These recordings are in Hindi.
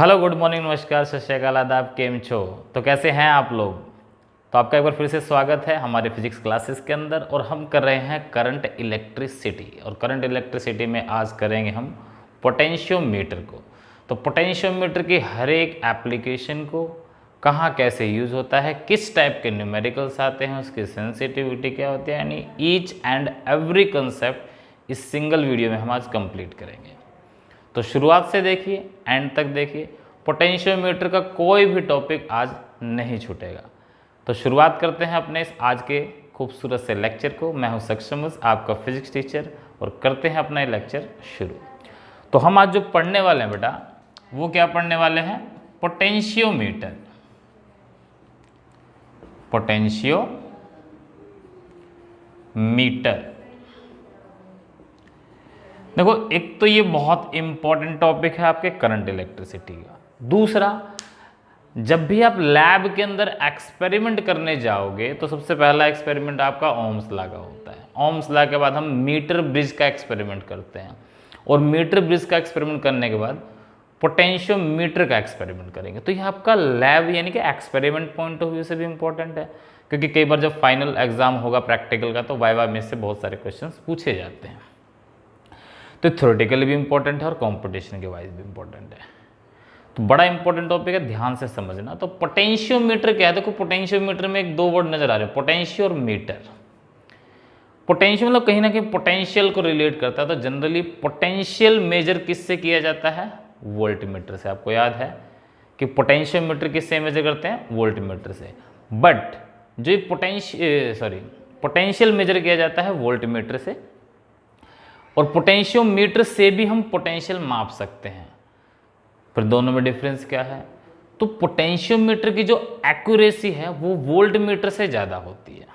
हेलो, गुड मॉर्निंग, नमस्कार, सत श्री अकाल, आदाब, केम छो। तो कैसे हैं आप लोग? तो आपका एक बार फिर से स्वागत है हमारे फिजिक्स क्लासेस के अंदर। और हम कर रहे हैं करंट इलेक्ट्रिसिटी। और करंट इलेक्ट्रिसिटी में आज करेंगे हम पोटेंशियोमीटर को। तो पोटेंशियोमीटर की हर एक एप्लीकेशन को कहाँ कैसे यूज़ होता है, किस टाइप के न्यूमेरिकल्स आते हैं, उसकी सेंसिटिविटी क्या होती है, यानी ईच एंड एवरी कंसेप्ट इस सिंगल वीडियो में हम आज कंप्लीट करेंगे। तो शुरुआत से देखिए, एंड तक देखिए, पोटेंशियोमीटर का कोई भी टॉपिक आज नहीं छूटेगा। तो शुरुआत करते हैं अपने इस आज के खूबसूरत से लेक्चर को। मैं हूं सक्षम, आपका फिजिक्स टीचर, और करते हैं अपना ये लेक्चर शुरू। तो हम आज जो पढ़ने वाले हैं बेटा, वो क्या पढ़ने वाले हैं? पोटेंशियोमीटर। पोटेंशियोमीटर देखो, एक तो ये बहुत इंपॉर्टेंट टॉपिक है आपके करंट इलेक्ट्रिसिटी का। दूसरा, जब भी आप लैब के अंदर एक्सपेरिमेंट करने जाओगे तो सबसे पहला एक्सपेरिमेंट आपका ओम्स लॉ का होता है। ओम्स लॉ के बाद हम मीटर ब्रिज का एक्सपेरिमेंट करते हैं, और मीटर ब्रिज का एक्सपेरिमेंट करने के बाद पोटेंशियोमीटर का एक्सपेरिमेंट करेंगे। तो ये आपका लैब यानी कि एक्सपेरिमेंट पॉइंट ऑफ व्यू से भी इंपॉर्टेंट है, क्योंकि कई बार जब फाइनल एग्जाम होगा प्रैक्टिकल का तो वाइवा में से बहुत सारे क्वेश्चन पूछे जाते हैं। तो थ्योरेटिकली भी इंपॉर्टेंट है और कंपटीशन के वाइज भी इंपॉर्टेंट है। तो बड़ा इंपॉर्टेंट टॉपिक है, ध्यान से समझना। तो पोटेंशियोमीटर क्या है? देखो, पोटेंशियोमीटर में एक दो वर्ड नजर आ रहे हैं, पोटेंशियो और मीटर। पोटेंशियो मतलब कहीं ना कहीं पोटेंशियल को रिलेट करता है। तो जनरली पोटेंशियल मेजर किससे किया जाता है? वोल्टमीटर से। आपको याद है कि पोटेंशियोमीटर किससे मेजर करते हैं? वोल्टमीटर से। बट जो पोटेंशियल मेजर किया जाता है वोल्टमीटर से, और पोटेंशियोमीटर से भी हम पोटेंशियल माप सकते हैं। फिर दोनों में डिफरेंस क्या है? तो पोटेंशियोमीटर की जो एक्यूरेसी है वो वोल्टमीटर से ज़्यादा होती है।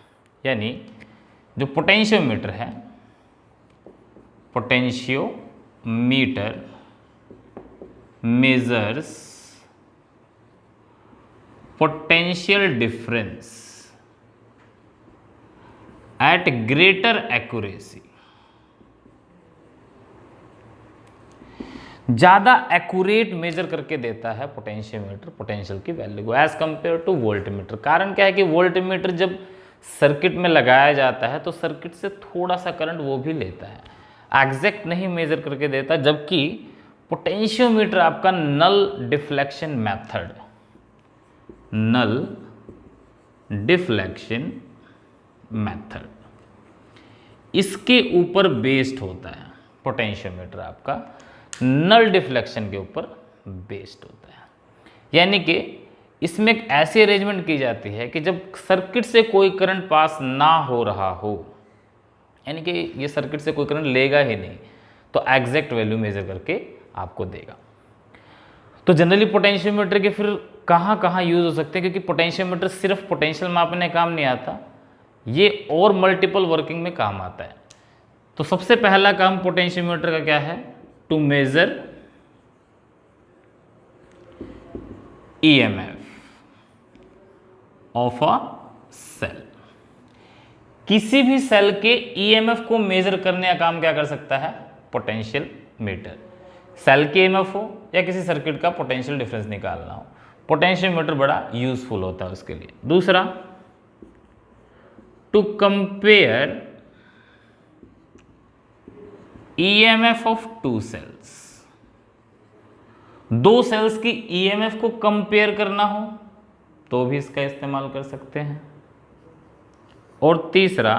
यानी जो पोटेंशियोमीटर है, potentiometer measures potential difference at greater accuracy. ज़्यादा एक्यूरेट मेजर करके देता है पोटेंशियोमीटर पोटेंशियल की वैल्यू को एज कंपेयर टू वोल्टमीटर। कारण क्या है कि वोल्टमीटर जब सर्किट में लगाया जाता है तो सर्किट से थोड़ा सा करंट वो भी लेता है, एग्जैक्ट नहीं मेजर करके देता। जबकि पोटेंशियोमीटर आपका नल डिफ्लेक्शन मेथड इसके ऊपर बेस्ड होता है। पोटेंशियोमीटर आपका नल डिफ्लेक्शन के ऊपर बेस्ड होता है। यानी कि इसमें एक ऐसी अरेंजमेंट की जाती है कि जब सर्किट से कोई करंट पास ना हो रहा हो, यानी कि ये सर्किट से कोई करंट लेगा ही नहीं, तो एग्जैक्ट वैल्यू मेजर करके आपको देगा। तो जनरली पोटेंशियोमीटर के फिर कहाँ कहाँ यूज हो सकते हैं, क्योंकि पोटेंशियोमीटर सिर्फ पोटेंशियल मापने काम नहीं आता, ये और मल्टीपल वर्किंग में काम आता है। तो सबसे पहला काम पोटेंशियोमीटर का क्या है? To measure EMF of a cell. किसी भी सेल के EMF को मेजर करने का काम क्या कर सकता है? Potential meter. सेल के EMF हो या किसी सर्किट का पोटेंशियल डिफरेंस निकालना हो, पोटेंशियोमीटर बड़ा यूजफुल होता है उसके लिए। दूसरा, to compare EMF of two cells. दो सेल्स की EMF को कंपेयर करना हो तो भी इसका इस्तेमाल कर सकते हैं। और तीसरा,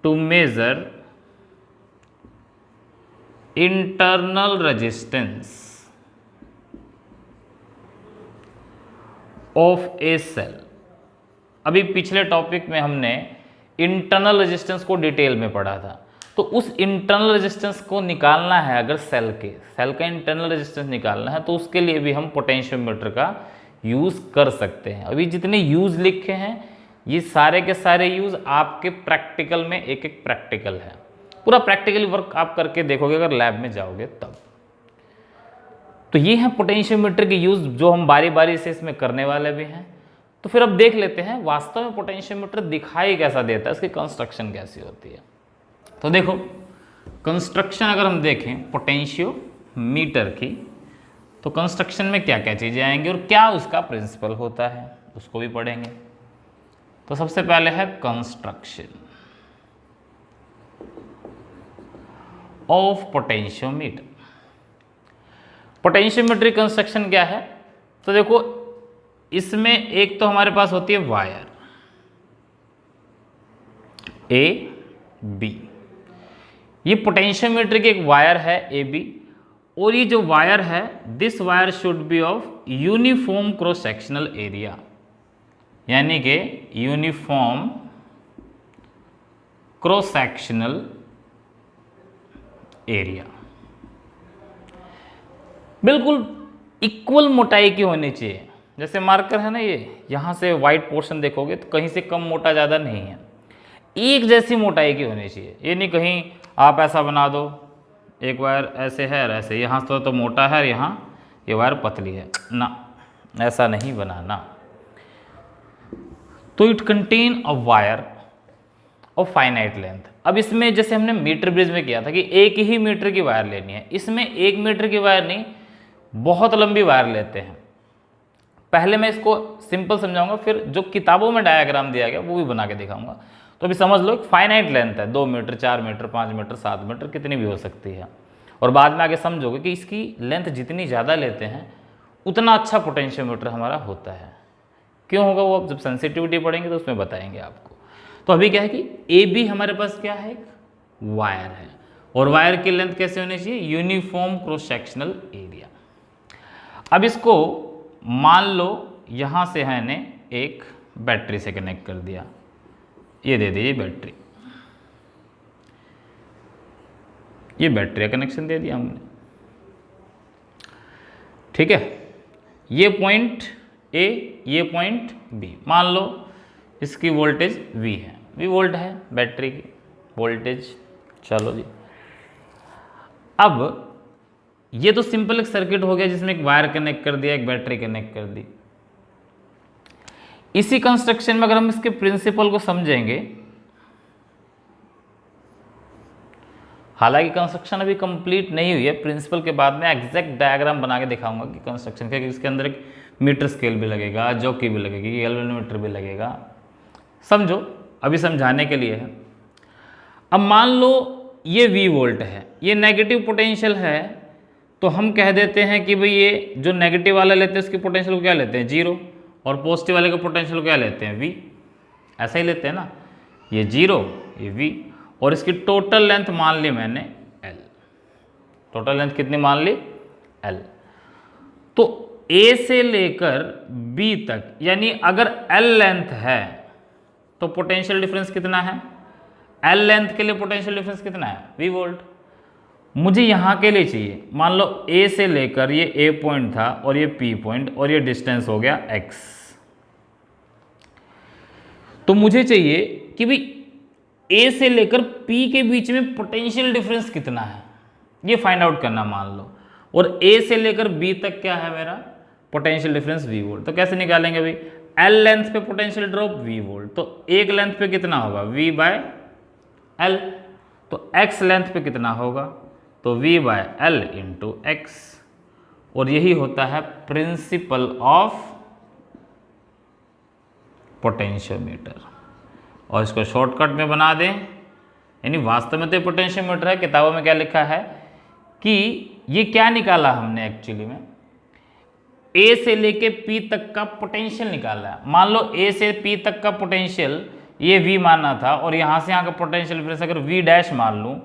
to measure internal resistance of a cell. अभी पिछले टॉपिक में हमने इंटरनल रेजिस्टेंस को डिटेल में पढ़ा था। तो उस इंटरनल रेजिस्टेंस को निकालना है, अगर सेल का इंटरनल रेजिस्टेंस निकालना है, तो उसके लिए भी हम पोटेंशियोमीटर का यूज़ कर सकते हैं। अभी जितने यूज़ लिखे हैं ये सारे के सारे यूज़ आपके प्रैक्टिकल में एक एक प्रैक्टिकल है। पूरा प्रैक्टिकली वर्क आप करके देखोगे अगर लैब में जाओगे तब। तो ये है पोटेंशियोमीटर के यूज़ जो हम बारी बारी से इसमें करने वाले भी हैं। तो फिर अब देख लेते हैं वास्तव में पोटेंशियोमीटर दिखाई कैसा देता है, इसकी कंस्ट्रक्शन कैसी होती है। तो देखो, कंस्ट्रक्शन अगर हम देखें पोटेंशियोमीटर की, तो कंस्ट्रक्शन में क्या क्या चीज़ें आएंगी और क्या उसका प्रिंसिपल होता है उसको भी पढ़ेंगे। तो सबसे पहले है construction of potentiometer. Potentiometer construction क्या है? तो देखो इसमें एक तो हमारे पास होती है वायर ए बी, ये पोटेंशियोमीटर की एक वायर है ए बी, और ये जो वायर है this wire should be of uniform cross sectional area, यानी कि यूनिफॉर्म क्रॉस सेक्शनल एरिया, बिल्कुल इक्वल मोटाई की होनी चाहिए। जैसे मार्कर है ना, ये यहां से वाइट पोर्शन देखोगे तो कहीं से कम मोटा ज़्यादा नहीं है, एक जैसी मोटाई की होनी चाहिए। ये नहीं कहीं आप ऐसा बना दो, एक वायर ऐसे है और ऐसे, यहाँ तो मोटा है और यहाँ ये वायर पतली है ना, ऐसा नहीं बनाना। तो it contain a wire of finite length. अब इसमें जैसे हमने मीटर ब्रिज में किया था कि एक ही मीटर की वायर लेनी है, इसमें 1 मीटर की वायर नहीं, बहुत लंबी वायर लेते हैं। पहले मैं इसको सिंपल समझाऊंगा, फिर जो किताबों में डायग्राम दिया गया वो भी बना के दिखाऊंगा। तो अभी समझ लो एक फाइनाइट लेंथ है, 2 मीटर 4 मीटर 5 मीटर 7 मीटर कितनी भी हो सकती है, और बाद में आगे समझोगे कि इसकी लेंथ जितनी ज़्यादा लेते हैं उतना अच्छा पोटेंशियोमीटर हमारा होता है। क्यों होगा वो अब जब सेंसिटिविटी पढ़ेंगे तो उसमें बताएंगे आपको। तो अभी क्या है कि ए बी हमारे पास क्या है, एक वायर है, और वायर की लेंथ कैसे होनी चाहिए, यूनिफॉर्म क्रॉस सेक्शनल एरिया। अब इसको मान लो यहाँ से मैंने एक बैटरी से कनेक्ट कर दिया, ये दे दीजिए बैटरी, ये बैटरी का कनेक्शन दे दिया हमने, ठीक है। ये पॉइंट ए, ये पॉइंट बी, मान लो इसकी वोल्टेज V है, V वोल्ट है बैटरी की वोल्टेज। चलो जी, अब ये तो सिंपल एक सर्किट हो गया जिसमें एक वायर कनेक्ट कर दिया, एक बैटरी कनेक्ट कर दी। इसी कंस्ट्रक्शन में अगर हम इसके प्रिंसिपल को समझेंगे, हालांकि कंस्ट्रक्शन अभी कंप्लीट नहीं हुई है, प्रिंसिपल के बाद में एग्जैक्ट डायग्राम बना के दिखाऊंगा कि कंस्ट्रक्शन का, इसके अंदर एक मीटर स्केल भी लगेगा, जॉकी भी लगेगी, गैल्वेनोमीटर भी लगेगा, समझो अभी समझाने के लिए है। अब मान लो ये V वोल्ट है, ये नेगेटिव पोटेंशियल है, तो हम कह देते हैं कि भाई ये जो नेगेटिव वाला लेते हैं उसकी पोटेंशियल को क्या लेते हैं 0, और पॉजिटिव वाले का पोटेंशियल को क्या लेते हैं V, ऐसा ही लेते हैं ना, ये 0 ये V, और इसकी टोटल लेंथ मान ली मैंने L। टोटल लेंथ कितनी मान ली L। तो A से लेकर B तक, यानी अगर L लेंथ है तो पोटेंशियल डिफरेंस कितना है, L लेंथ के लिए पोटेंशियल डिफरेंस कितना है V वोल्ट। मुझे यहाँ के लिए चाहिए, मान लो A से लेकर ये A पॉइंट था और ये P पॉइंट, और ये डिस्टेंस हो गया X। तो मुझे चाहिए कि भाई A से लेकर P के बीच में पोटेंशियल डिफरेंस कितना है, ये फाइंड आउट करना मान लो, और A से लेकर B तक क्या है मेरा पोटेंशियल डिफरेंस V वोल्ट। तो कैसे निकालेंगे भाई, L लेंथ पे पोटेंशियल ड्रॉप V वोल्ट, तो एक लेंथ पे कितना होगा V बाय L, तो X लेंथ पे कितना होगा, तो V by L into X, और यही होता है प्रिंसिपल ऑफ पोटेंशियोमीटर। और इसको शॉर्टकट में बना दें, यानी वास्तव में तो ये पोटेंशियोमीटर है, किताबों में क्या लिखा है कि ये क्या निकाला हमने एक्चुअली में A से लेके P तक का पोटेंशियल निकाला है। मान लो A से P तक का पोटेंशियल ये V माना था, और यहाँ से यहाँ का पोटेंशियल डिफरेंस अगर V डैश मान लूँ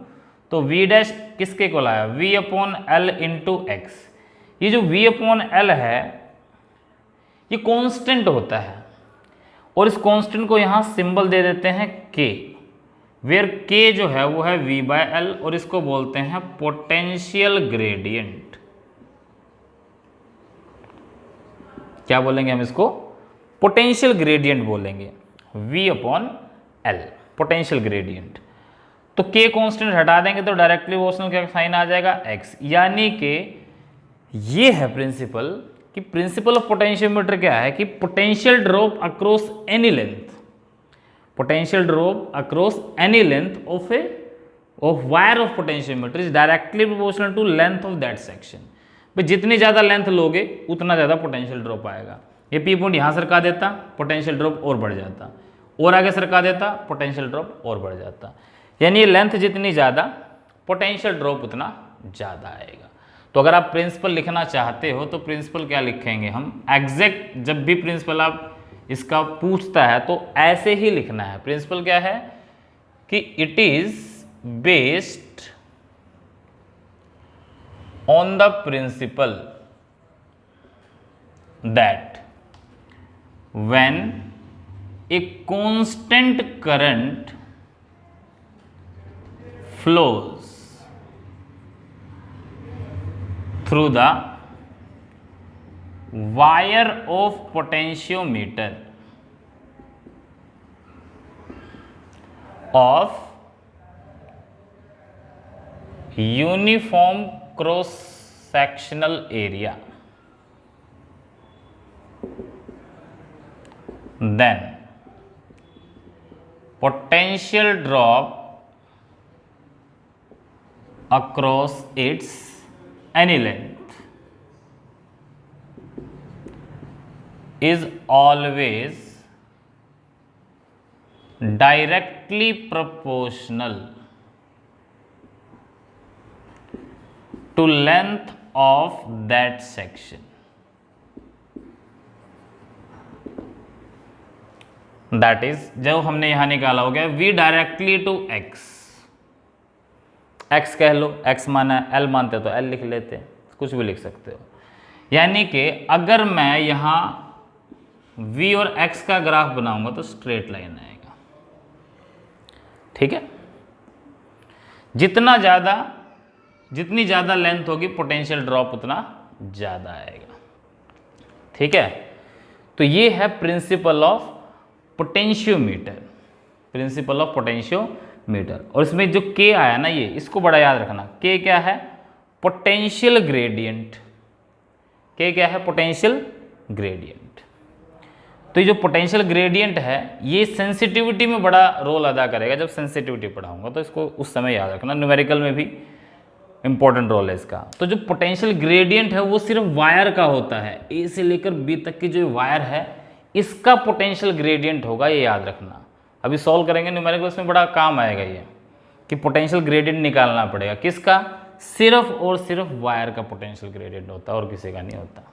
तो V डैश किसके को लाया V upon L into X। ये जो V अपॉन L है ये कांस्टेंट होता है, और इस कांस्टेंट को यहाँ सिंबल दे देते हैं K, वेयर K जो है वो है V बाय L, और इसको बोलते हैं पोटेंशियल ग्रेडियंट। क्या बोलेंगे हम इसको, पोटेंशियल ग्रेडियंट बोलेंगे, V upon L potential gradient. तो K कांस्टेंट हटा देंगे तो डायरेक्टली प्रोपोर्शनल क्या साइन आ जाएगा X, यानी कि ये है प्रिंसिपल, कि प्रिंसिपल ऑफ पोटेंशियोमीटर क्या है कि potential drop across any length, potential drop across any length of wire of potentiometer is directly proportional to length of that section. भाई जितनी ज़्यादा लेंथ लोगे उतना ज़्यादा पोटेंशियल ड्रॉप आएगा। ये पी पॉइंट यहाँ सरका देता, पोटेंशियल ड्रॉप और बढ़ जाता, और आगे सरका देता, पोटेंशियल ड्रॉप और बढ़ जाता। यानी ये लेंथ जितनी ज़्यादा पोटेंशियल ड्रॉप उतना ज़्यादा आएगा। तो अगर आप प्रिंसिपल लिखना चाहते हो तो प्रिंसिपल क्या लिखेंगे हम, एग्जैक्ट जब भी प्रिंसिपल आप इसका पूछता है तो ऐसे ही लिखना है। प्रिंसिपल क्या है कि it is based on the principal that when a constant current flows through the wire of potentiometer of uniform cross sectional area, then potential drop across its any length is always directly proportional to length of that section. That is, जो हमने यहां निकाला हो गया v directly to x, x कह लो, x माना है, l मानते हो तो l लिख लेते हैं, कुछ भी लिख सकते हो। यानी कि अगर मैं यहाँ v और x का ग्राफ बनाऊंगा तो स्ट्रेट लाइन आएगा। ठीक है, जितनी ज़्यादा लेंथ होगी पोटेंशियल ड्रॉप उतना ज़्यादा आएगा। ठीक है, तो ये है principal of potentiometer, principal of potentiometer. और इसमें जो K आया ना, ये इसको बड़ा याद रखना। K क्या है, पोटेंशियल ग्रेडियंट। K क्या है, पोटेंशियल ग्रेडियंट। तो ये जो पोटेंशियल ग्रेडियंट है ये सेंसिटिविटी में बड़ा रोल अदा करेगा। जब सेंसिटिविटी पढ़ाऊंगा तो इसको उस समय याद रखना, न्यूमेरिकल में भी इंपॉर्टेंट रोल है इसका। तो जो पोटेंशियल ग्रेडियंट है वो सिर्फ वायर का होता है, ए से लेकर बी तक की जो वायर है इसका पोटेंशियल ग्रेडियंट होगा, ये याद रखना। अभी सॉल्व करेंगे न्यूमेरिकल्स में, बड़ा काम आएगा ये कि पोटेंशियल ग्रेडियंट निकालना पड़ेगा। किसका, सिर्फ और सिर्फ वायर का पोटेंशियल ग्रेडियंट होता है और किसी का नहीं होता।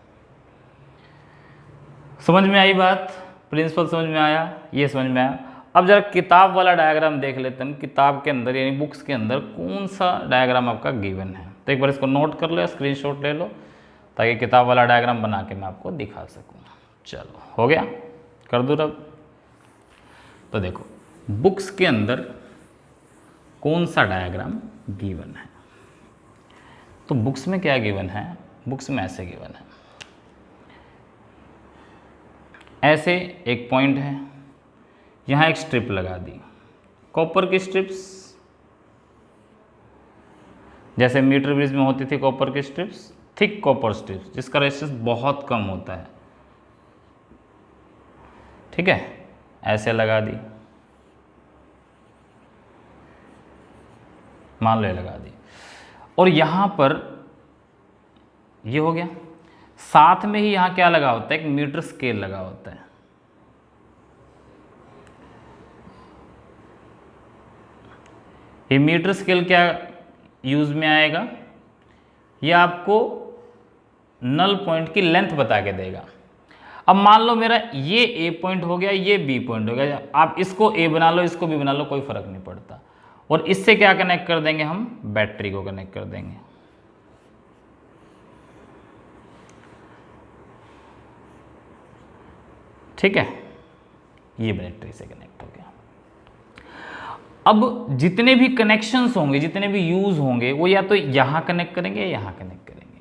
समझ में आई बात, प्रिंसिपल समझ में आया, ये समझ में आया। अब जरा किताब वाला डायग्राम देख लेते हैं, किताब के अंदर यानी बुक्स के अंदर कौन सा डायग्राम आपका गिवन है। तो एक बार इसको नोट कर लो, स्क्रीनशॉट ले लो, ताकि किताब वाला डायग्राम बना के मैं आपको दिखा सकूँ। चलो हो गया, कर दूँ अब। तो देखो बुक्स के अंदर कौन सा डायग्राम गिवन है। तो बुक्स में क्या गिवन है, बुक्स में ऐसे गिवन है, ऐसे एक पॉइंट है, यहाँ एक स्ट्रिप लगा दी, कॉपर की स्ट्रिप्स, जैसे मीटर ब्रिज में होती थी कॉपर की स्ट्रिप्स, थिक कॉपर स्ट्रिप्स जिसका रेजिस्टेंस बहुत कम होता है। ठीक है, ऐसे लगा दी, मान लो लगा दी, और यहाँ पर ये हो गया। साथ में ही यहाँ क्या लगा होता है, एक मीटर स्केल लगा होता है। ये मीटर स्केल क्या यूज में आएगा, ये आपको नल पॉइंट की लेंथ बता के देगा। अब मान लो मेरा ये ए पॉइंट हो गया, ये बी पॉइंट हो गया, आप इसको ए बना लो, इसको बी बना लो, कोई फर्क नहीं पड़ता। और इससे क्या कनेक्ट कर देंगे हम, बैटरी को कनेक्ट कर देंगे। ठीक है, ये बैटरी से कनेक्ट हो गया। अब जितने भी कनेक्शंस होंगे, जितने भी यूज होंगे, वो या तो यहाँ कनेक्ट करेंगे या यहाँ कनेक्ट करेंगे,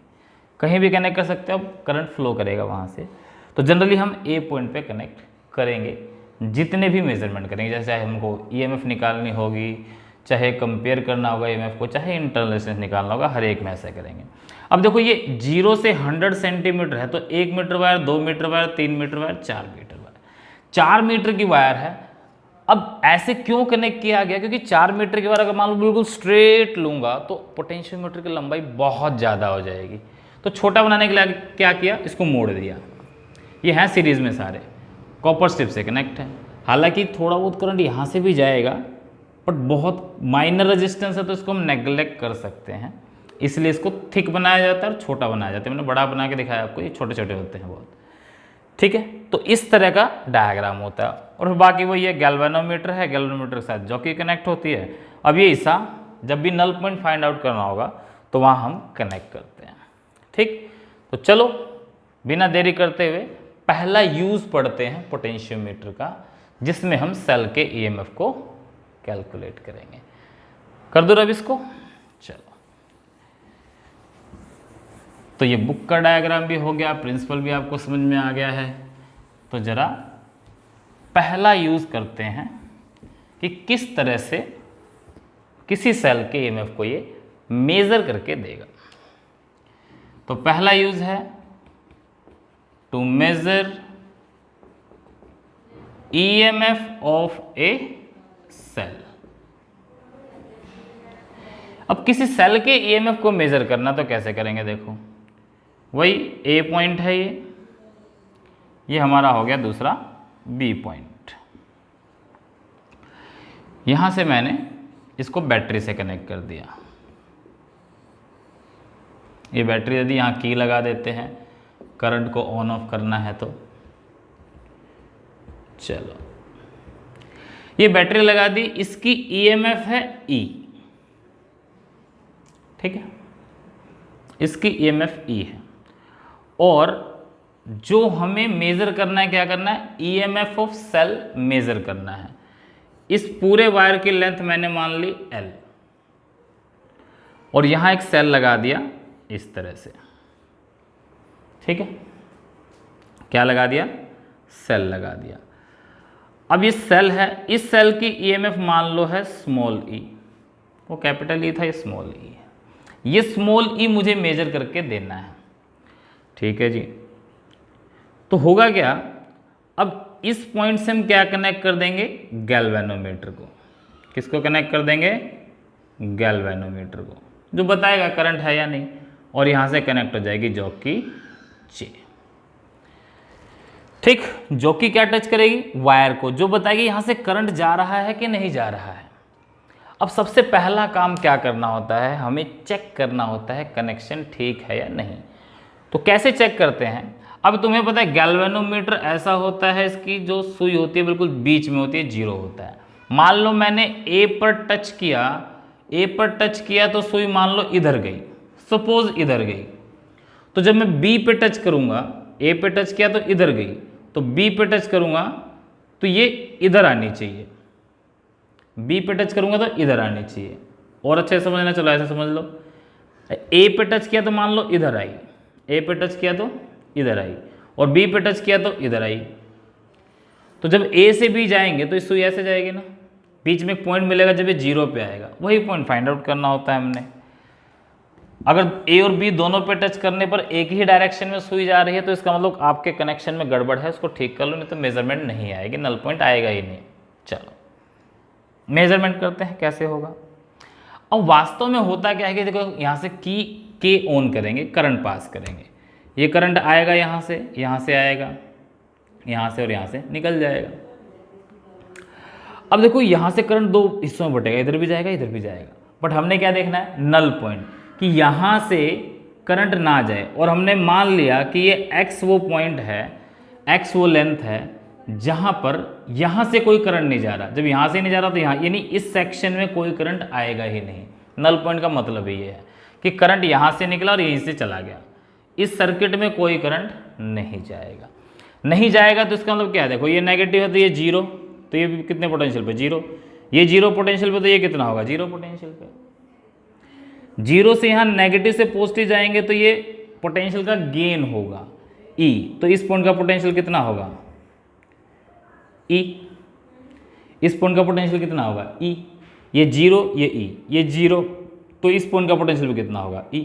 कहीं भी कनेक्ट कर सकते हो, अब करंट फ्लो करेगा वहाँ से। तो जनरली हम ए पॉइंट पे कनेक्ट करेंगे जितने भी मेजरमेंट करेंगे। जैसे हमको ईएमएफ निकालनी होगी, चाहे कंपेयर करना होगा ईएमएफ को, चाहे इंटरनल रेजिस्टेंस निकालना होगा, हर एक में ऐसा करेंगे। अब देखो ये 0 से 100 सेंटीमीटर है, तो 1 metre wire, 2 metre wire, 3 metre wire, 4 metre wire, 4 metre की वायर है। अब ऐसे क्यों कनेक्ट किया गया, क्योंकि 4 मीटर की वायर अगर मान लो बिल्कुल स्ट्रेट लूंगा तो पोटेंशियोमीटर की लंबाई बहुत ज़्यादा हो जाएगी। तो छोटा बनाने के लिए क्या किया, इसको मोड़ दिया। ये हैं सीरीज में सारे, कॉपर स्ट्रिप से कनेक्ट है। हालांकि थोड़ा बहुत करंट यहाँ से भी जाएगा, बट बहुत माइनर रेजिस्टेंस है तो इसको हम नेग्लेक्ट कर सकते हैं, इसलिए इसको थिक बनाया जाता है और छोटा बनाया जाता है। मैंने बड़ा बना के दिखाया आपको, ये छोटे छोटे होते हैं बहुत, ठीक है। तो इस तरह का डायग्राम होता है। और बाकी वही है, गैल्वेनोमीटर है, गैल्वेनोमीटर के साथ जॉकी कनेक्ट होती है। अब ये हिस्सा जब भी नल पॉइंट फाइंड आउट करना होगा तो वहाँ हम कनेक्ट करते हैं, ठीक। तो चलो बिना देरी करते हुए पहला यूज़ पढ़ते हैं पोटेंशियोमीटर का, जिसमें हम सेल के ईएमएफ को कैलकुलेट करेंगे। कर दो अब इसको, चलो। तो ये बुक का डायग्राम भी हो गया, प्रिंसिपल भी आपको समझ में आ गया है। तो जरा पहला यूज़ करते हैं कि किस तरह से किसी सेल के ईएमएफ को ये मेज़र करके देगा। तो पहला यूज़ है to measure EMF of a cell. अब किसी सेल के ईएमएफ को मेजर करना तो कैसे करेंगे, देखो वही ए पॉइंट है, ये हमारा हो गया दूसरा बी पॉइंट। यहां से मैंने इसको बैटरी से कनेक्ट कर दिया। ये बैटरी यदि यहाँ की लगा देते हैं, करंट को ऑन ऑफ करना है तो चलो ये बैटरी लगा दी, इसकी ईएमएफ है ई, ठीक है, इसकी ईएमएफ ई है। और जो हमें मेजर करना है, क्या करना है, ईएमएफ ऑफ सेल मेजर करना है। इस पूरे वायर की लेंथ मैंने मान ली एल, और यहां एक सेल लगा दिया इस तरह से, ठीक है, क्या लगा दिया, सेल लगा दिया। अब ये सेल है, इस सेल की ईएमएफ मान लो है स्मॉल ई, वो कैपिटल ई था, ये स्मॉल ई है। ये स्मॉल ई मुझे मेजर करके देना है, ठीक है जी। तो होगा क्या, अब इस पॉइंट से हम क्या कनेक्ट कर देंगे, गैल्वेनोमीटर को। किसको कनेक्ट कर देंगे, गैल्वेनोमीटर को, जो बताएगा करंट है या नहीं। और यहां से कनेक्ट हो जाएगी जॉकी जे, ठीक। जॉकी क्या टच करेगी, वायर को, जो बताएगी यहां से करंट जा रहा है कि नहीं जा रहा है। अब सबसे पहला काम क्या करना होता है, हमें चेक करना होता है कनेक्शन ठीक है या नहीं। तो कैसे चेक करते हैं, अब तुम्हें पता है गैल्वेनोमीटर ऐसा होता है, इसकी जो सुई होती है बिल्कुल बीच में होती है, जीरो होता है। मान लो मैंने ए पर टच किया, ए पर टच किया तो सुई मान लो इधर गई, सपोज इधर गई। तो जब मैं बी पे टच करूंगा, ए पे टच किया तो इधर गई, तो बी पे टच करूंगा तो ये इधर आनी चाहिए, बी पे टच करूंगा तो इधर आनी चाहिए। और अच्छे से समझना, चलो ऐसे समझ लो, ए पे टच किया तो मान लो इधर आई, ए पे टच किया तो इधर आई, और बी पे टच किया तो इधर आई। तो जब ए से बी जाएंगे तो इस सुई ऐसे जाएगी ना, बीच में एक पॉइंट मिलेगा, जब ये जीरो पे आएगा वही पॉइंट फाइंड आउट करना होता है हमने। अगर ए और बी दोनों पे टच करने पर एक ही डायरेक्शन में सुई जा रही है तो इसका मतलब आपके कनेक्शन में गड़बड़ है, उसको ठीक कर लो, नहीं तो मेजरमेंट नहीं आएगी, नल पॉइंट आएगा ही नहीं। चलो मेजरमेंट करते हैं कैसे होगा। अब वास्तव में होता क्या है कि देखो यहाँ से की के ऑन करेंगे, करंट पास करेंगे, ये करंट आएगा यहाँ से आएगा, यहाँ से और यहाँ से निकल जाएगा। अब देखो यहाँ से करंट दो हिस्सों में बटेगा, इधर भी जाएगा इधर भी जाएगा, बट हमने क्या देखना है, नल पॉइंट, कि यहाँ से करंट ना जाए। और हमने मान लिया कि ये x वो पॉइंट है, x वो लेंथ है, जहाँ पर यहाँ से कोई करंट नहीं जा रहा। जब यहाँ से नहीं जा रहा तो यहाँ, यानी इस सेक्शन में कोई करंट आएगा ही नहीं। नल पॉइंट का मतलब ये है कि करंट यहाँ से निकला और यहीं से चला गया, इस सर्किट में कोई करंट नहीं जाएगा। नहीं जाएगा तो इसका मतलब क्या है, देखो ये नेगेटिव है तो ये जीरो, तो ये कितने पोटेंशियल पे, जीरो, ये जीरो पोटेंशियल पे, तो ये कितना होगा, जीरो पोटेंशियल पे। जीरो से यहाँ नेगेटिव से पॉजिटिव जाएंगे तो ये पोटेंशियल का गेन होगा ई, तो इस पॉइंट का पोटेंशियल कितना होगा, ई। इस पॉइंट का पोटेंशियल कितना होगा, ई। ये जीरो, ये ई, ये जीरो, तो इस पॉइंट का पोटेंशियल भी कितना होगा, ई।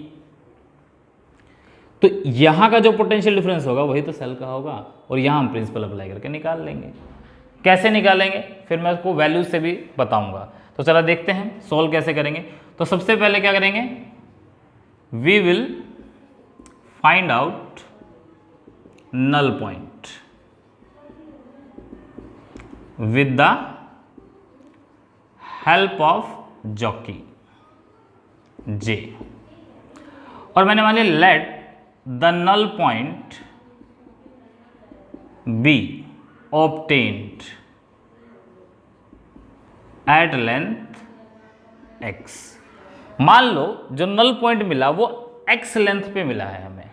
तो यहाँ का जो पोटेंशियल डिफरेंस होगा वही तो सेल का होगा, और यहाँ हम प्रिंसिपल अप्लाई करके निकाल लेंगे। कैसे निकालेंगे फिर मैं उसको वैल्यूज से भी बताऊंगा। तो चला देखते हैं सॉल्व कैसे करेंगे। तो सबसे पहले क्या करेंगे, we will find out null point with the help of jockey J, और मैंने मान लिया let the null point be obtained at length x। मान लो जो नल पॉइंट मिला वो x लेंथ पे मिला है, हमें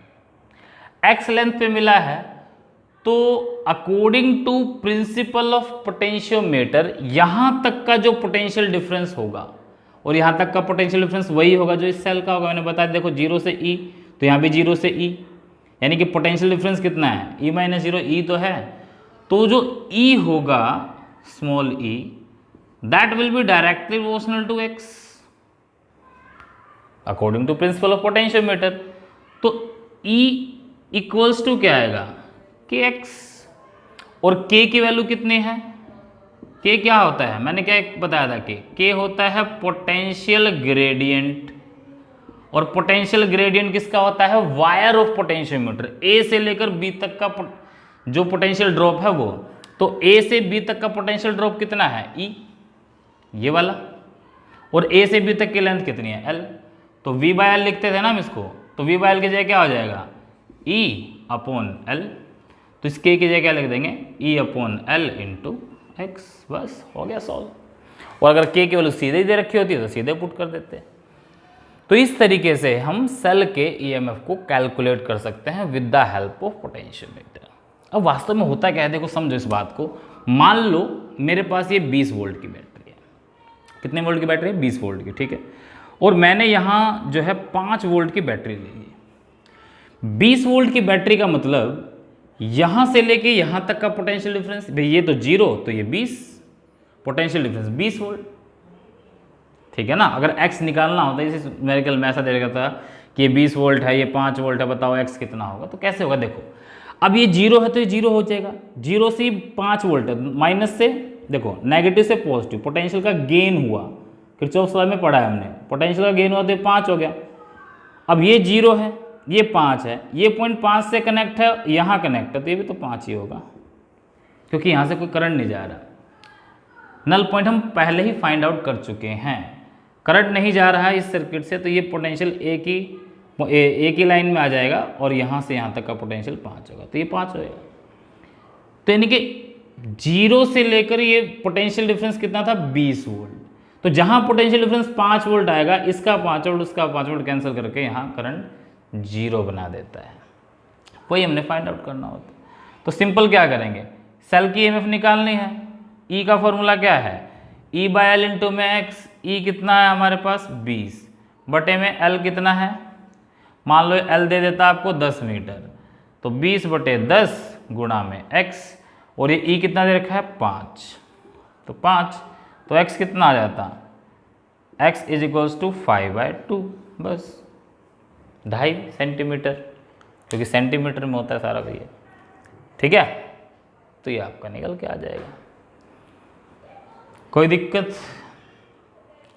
x लेंथ पे मिला है, तो according to principle of potentiometer यहां तक का जो पोटेंशियल डिफरेंस होगा, और यहां तक का पोटेंशियल डिफरेंस वही होगा जो इस सेल का होगा। मैंने बताया देखो 0 से E, तो यहां भी 0 से E, यानी कि पोटेंशियल डिफरेंस कितना है, E माइनस 0, E तो है, तो जो E होगा small e that will be directly proportional to x according to principle of potentiometer। तो E इक्वल्स टू क्या आएगा, kx, और k की वैल्यू कितनी है, k क्या होता है, मैंने क्या बताया था, k होता है पोटेंशियल ग्रेडियंट, और पोटेंशियल ग्रेडियंट किसका होता है, वायर ऑफ पोटेंशियोमीटर, a से लेकर b तक का जो पोटेंशियल ड्रॉप है वो, तो a से b तक का पोटेंशियल ड्रॉप कितना है, E ये वाला, और a से b तक की लेंथ कितनी है, l, तो v बाय l लिखते थे ना हम इसको, तो v बाय l की जगह क्या हो जाएगा, e अपॉन l, तो इस k की जगह क्या लिख देंगे, e upon l into x, बस हो गया सॉल्व। और अगर k की वैल्यू सीधे ही दे रखी होती है तो सीधे पुट कर देते। तो इस तरीके से हम सेल के EMF को कैलकुलेट कर सकते हैं with the help of potentiometer. अब वास्तव में होता क्या है, देखो समझो इस बात को, मान लो मेरे पास ये 20 वोल्ट की बैटरी है, कितने वोल्ट की बैटरी है, 20 वोल्ट की, ठीक है, और मैंने यहाँ जो है 5 वोल्ट की बैटरी ली है। 20 वोल्ट की बैटरी का मतलब यहाँ से लेके यहाँ तक का पोटेंशियल डिफरेंस, भाई ये तो 0 तो ये 20, पोटेंशियल डिफरेंस 20 वोल्ट, ठीक है ना। अगर x निकालना होता है, इसी न्यूमेरिकल में ऐसा दे रखा था कि ये 20 वोल्ट है, ये 5 वोल्ट है, बताओ x कितना होगा, तो कैसे होगा, देखो अब ये 0 है तो ये 0 हो जाएगा, 0 से 5 वोल्ट है, माइनस से देखो नेगेटिव से पॉजिटिव, पोटेंशियल का गेन हुआ, किरचॉफ लॉ में पढ़ा है हमने, पोटेंशियल का गेन हुआ तो ये 5 हो गया। अब ये 0 है, ये 5 है, ये पॉइंट 5 से कनेक्ट है, यहाँ कनेक्ट है, तो ये भी तो 5 ही होगा, क्योंकि यहाँ से कोई करंट नहीं जा रहा। नल पॉइंट हम पहले ही फाइंड आउट कर चुके हैं, करंट नहीं जा रहा है इस सर्किट से, तो ये पोटेंशियल एक ही लाइन में आ जाएगा, और यहाँ से यहाँ तक का पोटेंशियल 5 होगा, तो ये 5 होगा। तो यानी कि 0 से लेकर ये पोटेंशियल डिफरेंस कितना था, 20 वोल्ट, तो जहाँ पोटेंशियल डिफरेंस 5 वोल्ट आएगा, इसका 5 वोल्ट उसका 5 वोल्ट कैंसिल करके यहाँ करंट 0 बना देता है, वही हमने फाइंड आउट करना होता है। तो सिंपल क्या करेंगे, सेल की EMF निकालनी है, E का फॉर्मूला क्या है, E बाय L इंटू में x, E कितना है हमारे पास 20 बटे में L कितना है, मान लो L दे देता आपको 10 मीटर, तो 20 बटे 10 गुणा में x, और ये E कितना दे रखा है 5, तो 5, तो x कितना आ जाता, x इज इक्वल्स टू 5/2, बस 2.5 सेंटीमीटर, क्योंकि सेंटीमीटर में होता है सारा भैया, ठीक है। तो ये आपका निकल के आ जाएगा, कोई दिक्कत,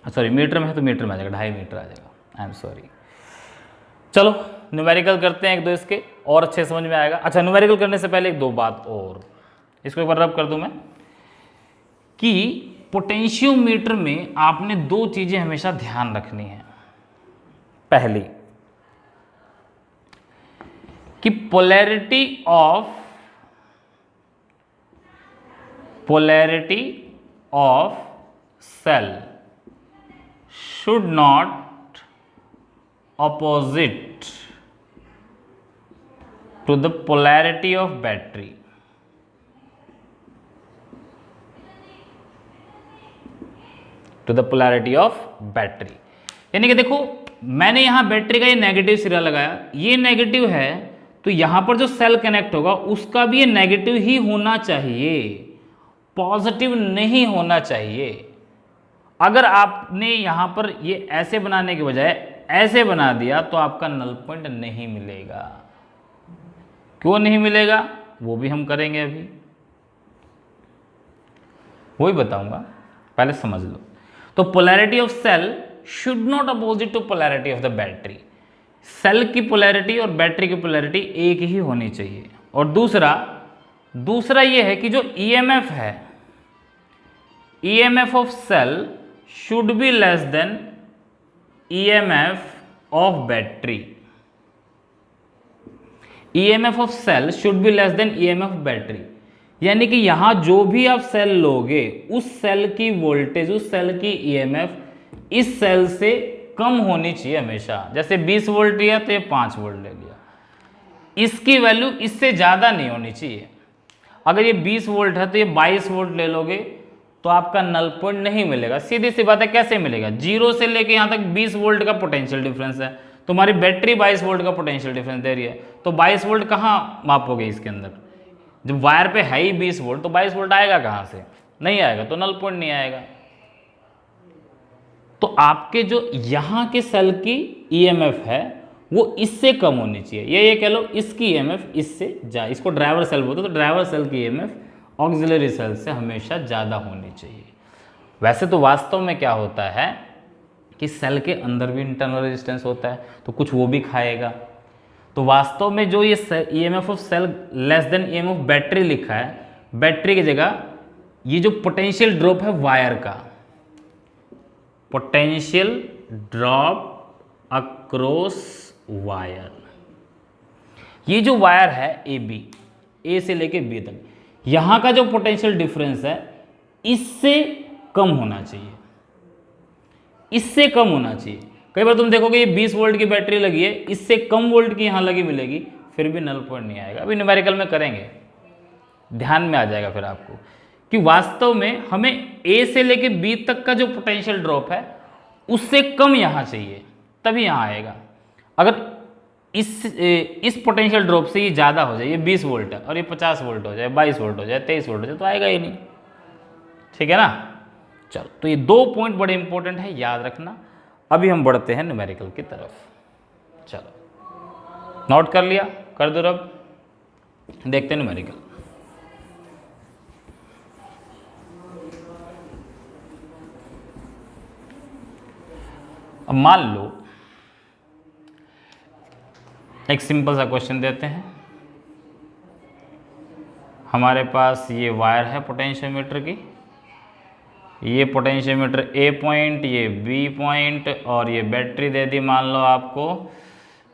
सॉरी मीटर में है तो मीटर में आ जाएगा, 2.5 मीटर आ जाएगा, आई एम सॉरी। चलो न्यूमेरिकल करते हैं एक दो इसके, और अच्छे समझ में आएगा। अच्छा, न्यूमेरिकल करने से पहले एक दो बात और, इसको एक बार रब कर दूं मैं, कि पोटेंशियोमीटर में आपने 2 चीजें हमेशा ध्यान रखनी है। पहली कि polarity of cell should not opposite to the polarity of battery। to the polarity of battery, यानी कि देखो मैंने यहां बैटरी का ये नेगेटिव सिरा लगाया, ये नेगेटिव है, तो यहां पर जो सेल कनेक्ट होगा उसका भी ये नेगेटिव ही होना चाहिए, पॉजिटिव नहीं होना चाहिए। अगर आपने यहां पर ये ऐसे बनाने के बजाय ऐसे बना दिया तो आपका नल पॉइंट नहीं मिलेगा। क्यों नहीं मिलेगा वो भी हम करेंगे, अभी वही बताऊंगा, पहले समझ लो। तो polarity of cell should not opposite to polarity of the battery, cell की पोलैरिटी और बैटरी की पोलैरिटी एक ही होनी चाहिए। और दूसरा ये है कि जो ईएमएफ है, EMF of cell should be less than EMF of battery. EMF of cell should be less than EMF battery, यानी कि यहां जो भी आप सेल लोगे उस सेल की वोल्टेज, उस सेल की ईएमएफ इस सेल से कम होनी चाहिए हमेशा। जैसे 20 वोल्ट लिया तो ये 5 वोल्ट ले लिया, इसकी वैल्यू इससे ज़्यादा नहीं होनी चाहिए। अगर ये 20 वोल्ट है तो ये 22 वोल्ट ले लोगे तो आपका नल पॉइंट नहीं मिलेगा। सीधी सी बात है, कैसे मिलेगा? 0 से लेके यहाँ तक 20 वोल्ट का पोटेंशियल डिफरेंस है, तुम्हारी बैटरी 22 वोल्ट का पोटेंशियल डिफरेंस दे रही है, तो 22 वोल्ट कहाँ मापोगे इसके अंदर? जब वायर पे है ही 20 वोल्ट तो 22 वोल्ट आएगा कहाँ से? नहीं आएगा, तो नल पॉइंट नहीं आएगा। तो आपके जो यहाँ के सेल की ईएमएफ है वो इससे कम होनी चाहिए, ये कह लो इसकी ईएमएफ इससे इसको ड्राइवर सेल बोलते हैं, तो ड्राइवर सेल की ईएमएफ ऑक्सिलरी सेल से हमेशा ज़्यादा होनी चाहिए। वैसे तो वास्तव में क्या होता है कि सेल के अंदर भी इंटरनल रेजिस्टेंस होता है, तो कुछ वो भी खाएगा। तो वास्तव में जो ये EMF of cell less than EMF of battery लिखा है, बैटरी की जगह ये जो पोटेंशियल ड्रॉप है वायर का, पोटेंशियल ड्रॉप अक्रॉस वायर, ये जो वायर है ए बी, ए से लेके बी तक, यहां का जो पोटेंशियल डिफरेंस है इससे कम होना चाहिए, इससे कम होना चाहिए। कई बार तुम देखोगे ये 20 वोल्ट की बैटरी लगी है, इससे कम वोल्ट की यहां लगी मिलेगी, फिर भी नल पॉइंट नहीं आएगा। अभी न्यूमेरिकल में करेंगे, ध्यान में आ जाएगा फिर आपको कि वास्तव में हमें ए से लेके बी तक का जो पोटेंशियल ड्रॉप है उससे कम यहां चाहिए, तभी यहां आएगा। अगर इस पोटेंशियल ड्रॉप से ये ज़्यादा हो जाए, ये 20 वोल्ट है और ये 50 वोल्ट हो जाए, 22 वोल्ट हो जाए, 23 वोल्ट हो जाए, तो आएगा ही नहीं। ठीक है ना? चलो, तो ये 2 पॉइंट बड़े इंपॉर्टेंट है, याद रखना। अभी हम बढ़ते हैं न्यूमेरिकल की तरफ। चलो, नोट कर लिया? कर दो रब, देखते हैं न्यूमेरिकल। अब मान लो एक सिंपल सा क्वेश्चन देते हैं। हमारे पास ये वायर है पोटेंशियोमीटर की, ये पोटेंशियोमीटर ए पॉइंट, ये बी पॉइंट, और ये बैटरी दे दी मान लो आपको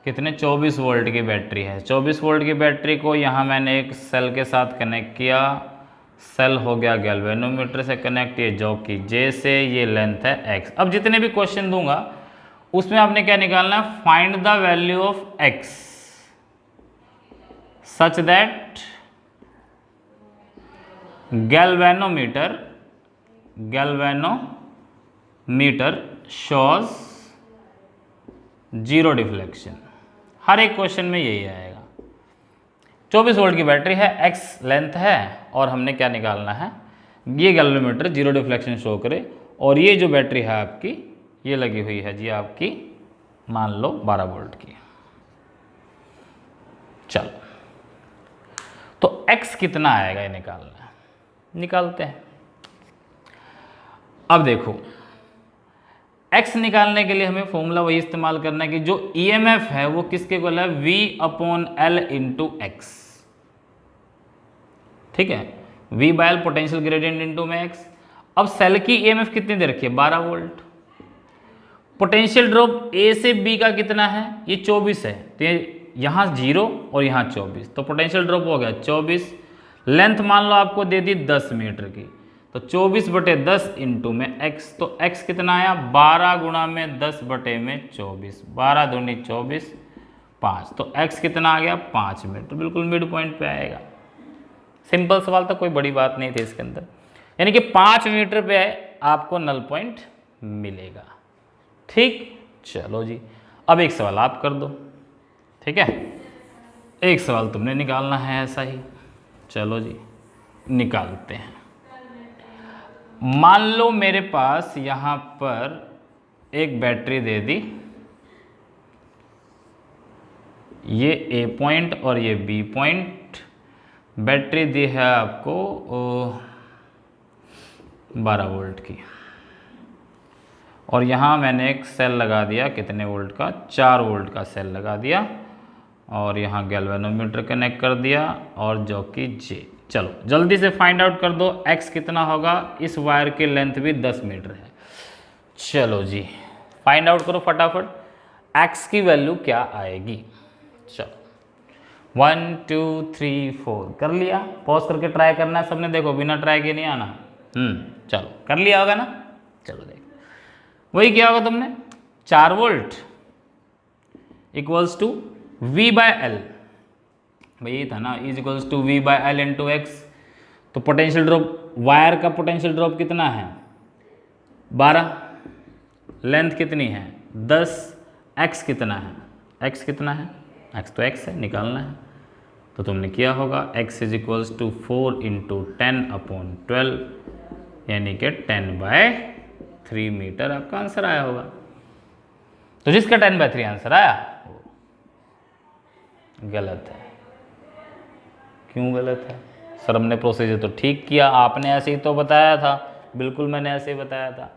कितने, 24 वोल्ट की बैटरी है। 24 वोल्ट की बैटरी को यहाँ मैंने एक सेल के साथ कनेक्ट किया, सेल हो गया गैल्वेनोमीटर से कनेक्ट, ये जो कि जे से, ये लेंथ है एक्स। अब जितने भी क्वेश्चन दूंगा उसमें आपने क्या निकालना है? Find the value of X such that galvanometer shows zero deflection. हर एक क्वेश्चन में यही आएगा। 24 वोल्ट की बैटरी है, एक्स लेंथ है, और हमने क्या निकालना है? ये गैल्वेनोमीटर जीरो डिफ्लेक्शन शो करे, और ये जो बैटरी है आपकी ये लगी हुई है जी आपकी मान लो 12 वोल्ट की। चलो, तो x कितना आएगा ये निकालना है, निकालते हैं। अब देखो, x निकालने के लिए हमें फॉर्मूला वही इस्तेमाल करना है कि जो EMF है वो किसके इक्वल है? V/L into x. ठीक है, V/L पोटेंशियल ग्रेडियंट इंटू में x। अब सेल की EMF कितनी दे रखी है? 12 वोल्ट। पोटेंशियल ड्रॉप ए से बी का कितना है? ये 24 है, तो ये यहाँ 0 और यहाँ 24, तो पोटेंशियल ड्रॉप हो गया 24। लेंथ मान लो आपको दे दी 10 मीटर की, तो 24/10 इंटू में x, तो x कितना आया? 12 गुणा में 10/24, 12 दूनी 24, 5, तो x कितना आ गया? 5 मीटर। बिल्कुल मिड पॉइंट पे आएगा। सिंपल सवाल था, कोई बड़ी बात नहीं थी इसके अंदर, यानी कि 5 मीटर पे आपको नल पॉइंट मिलेगा। ठीक, चलो जी, अब एक सवाल आप कर दो। ठीक है, एक सवाल तुमने निकालना है ऐसा ही। चलो जी, निकालते हैं। मान लो मेरे पास यहाँ पर एक बैटरी दे दी, ये ए पॉइंट और ये बी पॉइंट। बैटरी दी है आपको 12 वोल्ट की। और यहाँ मैंने एक सेल लगा दिया, कितने वोल्ट का, 4 वोल्ट का सेल लगा दिया, और यहाँ गैल्वेनोमीटर कनेक्ट कर दिया, और जो कि जे। चलो जल्दी से फाइंड आउट कर दो x कितना होगा। इस वायर की लेंथ भी 10 मीटर है। चलो जी फाइंड आउट करो फटाफट, x की वैल्यू क्या आएगी। चलो 1 2 3 4 कर लिया। पॉज करके ट्राई करना है सबने, देखो बिना ट्राई के नहीं आना। चलो कर लिया होगा ना। चलो देखो वही किया होगा तुमने, 4 volt equals to V by L, भाई ये था ना, is equals to V by L into x. तो पोटेंशियल ड्रॉप, वायर का पोटेंशियल ड्रॉप कितना है 12, लेंथ कितनी है 10, x कितना है, x कितना है, x तो x है, निकालना है। तो तुमने किया होगा x is equals to 4 into 10/12 यानी कि 10/3 मीटर आपका आंसर आया होगा। तो जिसका 10/3 आंसर आया गलत है। क्यों गलत है सर? हमने प्रोसीजर तो ठीक किया, आपने ऐसे ही तो बताया था। बिल्कुल मैंने ऐसे ही बताया था,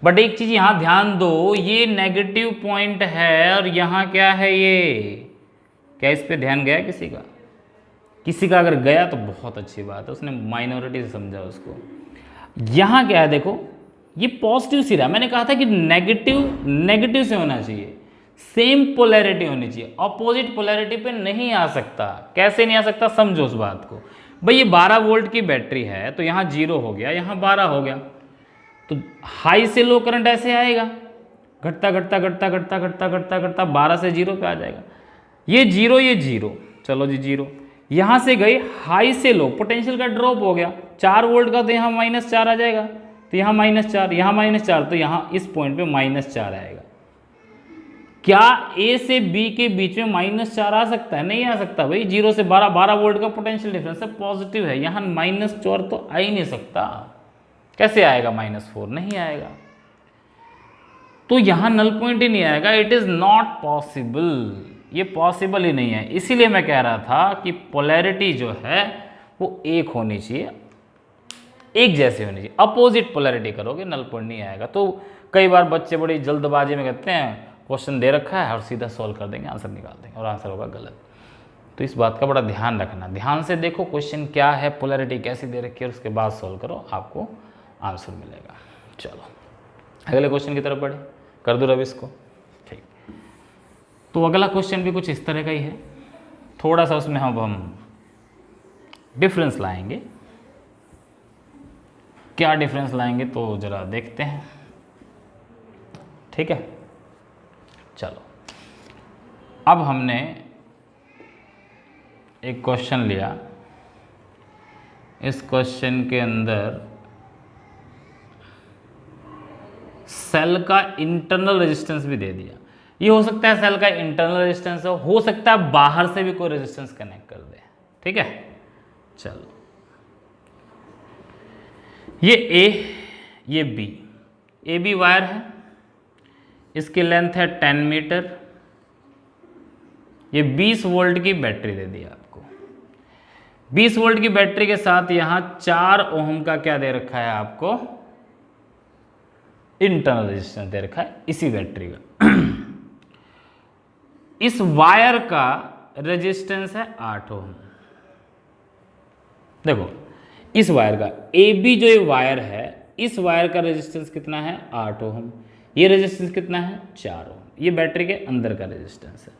बट एक चीज यहां ध्यान दो, ये नेगेटिव पॉइंट है और यहां क्या है, ये क्या इस पे ध्यान गया किसी का? किसी का अगर गया तो बहुत अच्छी बात है, उसने माइनॉरिटी से समझा उसको। यहां क्या है देखो, ये पॉजिटिव सिरा, मैंने कहा था कि नेगेटिव से होना चाहिए, सेम पोलैरिटी होनी चाहिए, अपोजिट पोलैरिटी पे नहीं आ सकता। कैसे नहीं आ सकता समझो उस बात को। भाई ये 12 वोल्ट की बैटरी है, तो यहाँ 0 हो गया, यहाँ 12 हो गया, तो हाई से लो करंट ऐसे आएगा, घटता घटता घटता घटता घटता घटता घटता 12 से 0 पे आ जाएगा। ये 0 ये 0, चलो जी 0, यहाँ से गई हाई से लो, पोटेंशियल का ड्रॉप हो गया, 4 वोल्ट का, तो यहाँ -4 आ जाएगा, तो यहाँ -4, यहाँ -4, तो यहाँ इस पॉइंट पे -4 आएगा। क्या A से B के बीच में -4 आ सकता है? नहीं आ सकता भाई, 0 से 12 वोल्ट का पोटेंशियल डिफरेंस है, पॉजिटिव है, यहाँ -4 तो आ ही नहीं सकता। कैसे आएगा -4? नहीं आएगा, तो यहां नल पॉइंट ही नहीं आएगा। इट इज नॉट पॉसिबल, ये पॉसिबल ही नहीं है। इसीलिए मैं कह रहा था कि पोलैरिटी जो है वो एक होनी चाहिए, एक जैसी होनी चाहिए। अपोजिट पोलैरिटी करोगे नल पॉइंट नहीं आएगा। तो कई बार बच्चे बड़ी जल्दबाजी में कहते हैं क्वेश्चन दे रखा है और सीधा सॉल्व कर देंगे, आंसर निकाल देंगे, और आंसर होगा गलत। तो इस बात का बड़ा ध्यान रखना, ध्यान से देखो क्वेश्चन क्या है, पोलैरिटी कैसी दे रखी है, उसके बाद सॉल्व करो, आपको आंसर मिलेगा। चलो अगले क्वेश्चन की तरफ बढ़े, कर दो रवि इसको। ठीक, तो अगला क्वेश्चन भी कुछ इस तरह का ही है, थोड़ा सा उसमें हम डिफरेंस लाएंगे। क्या डिफरेंस लाएंगे तो जरा देखते हैं, ठीक है। चलो अब हमने एक क्वेश्चन लिया, इस क्वेश्चन के अंदर सेल का इंटरनल रेजिस्टेंस भी दे दिया। ये हो सकता है सेल का इंटरनल रेजिस्टेंस हो सकता है बाहर से भी कोई रेजिस्टेंस कनेक्ट कर दे, ठीक है। चलो ये A, ये B, AB वायर है, इसकी लेंथ है 10 मीटर, ये 20 वोल्ट की बैटरी दे दी आपको। 20 वोल्ट की बैटरी के साथ यहां 4 ओम का क्या दे रखा है आपको, इंटरनल रेजिस्टेंस दे रखा है इसी बैटरी का। इस वायर का रेजिस्टेंस है 8 ओम। देखो इस वायर का AB जो ये वायर है, इस वायर का रेजिस्टेंस कितना है 8 ओम, ये रेजिस्टेंस कितना है 4 ओम, ये बैटरी के अंदर का रेजिस्टेंस है।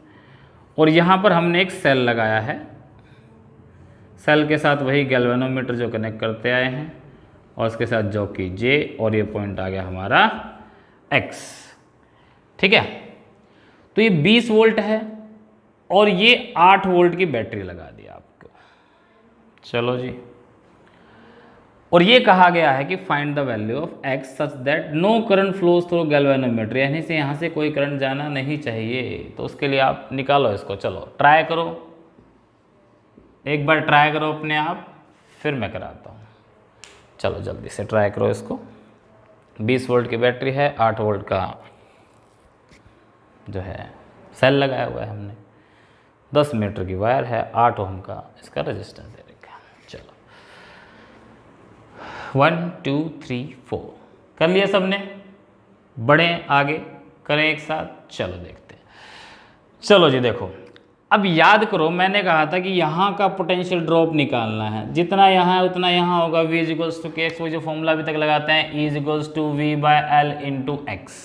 और यहां पर हमने एक सेल लगाया है, सेल के साथ वही गैल्वेनोमीटर जो कनेक्ट करते आए हैं, और इसके साथ जो कि J, और ये पॉइंट आ गया हमारा X, ठीक है। तो ये 20 वोल्ट है और ये 8 वोल्ट की बैटरी लगा दी आपको। चलो जी, और ये कहा गया है कि find the value of X such that no current flows through galvanometer, यानी से यहाँ से कोई करंट जाना नहीं चाहिए। तो उसके लिए आप निकालो इसको, चलो ट्राई करो, एक बार ट्राई करो अपने आप, फिर मैं कराता हूँ। चलो जल्दी से ट्राई करो इसको। 20 वोल्ट की बैटरी है, 8 वोल्ट का जो है सेल लगाया हुआ है हमने, 10 मीटर की वायर है, 8 ओम का इसका रेजिस्टेंस दे रखा है। चलो 1 2 3 4 कर लिया सबने। बढ़ें आगे, करें एक साथ, चलो देखते हैं। चलो जी देखो, अब याद करो मैंने कहा था कि यहाँ का पोटेंशियल ड्रॉप निकालना है, जितना यहाँ है उतना यहाँ होगा, v is equals to K x, वो जो फॉर्मूला अभी तक लगाते हैं, E is equals to V by L into x.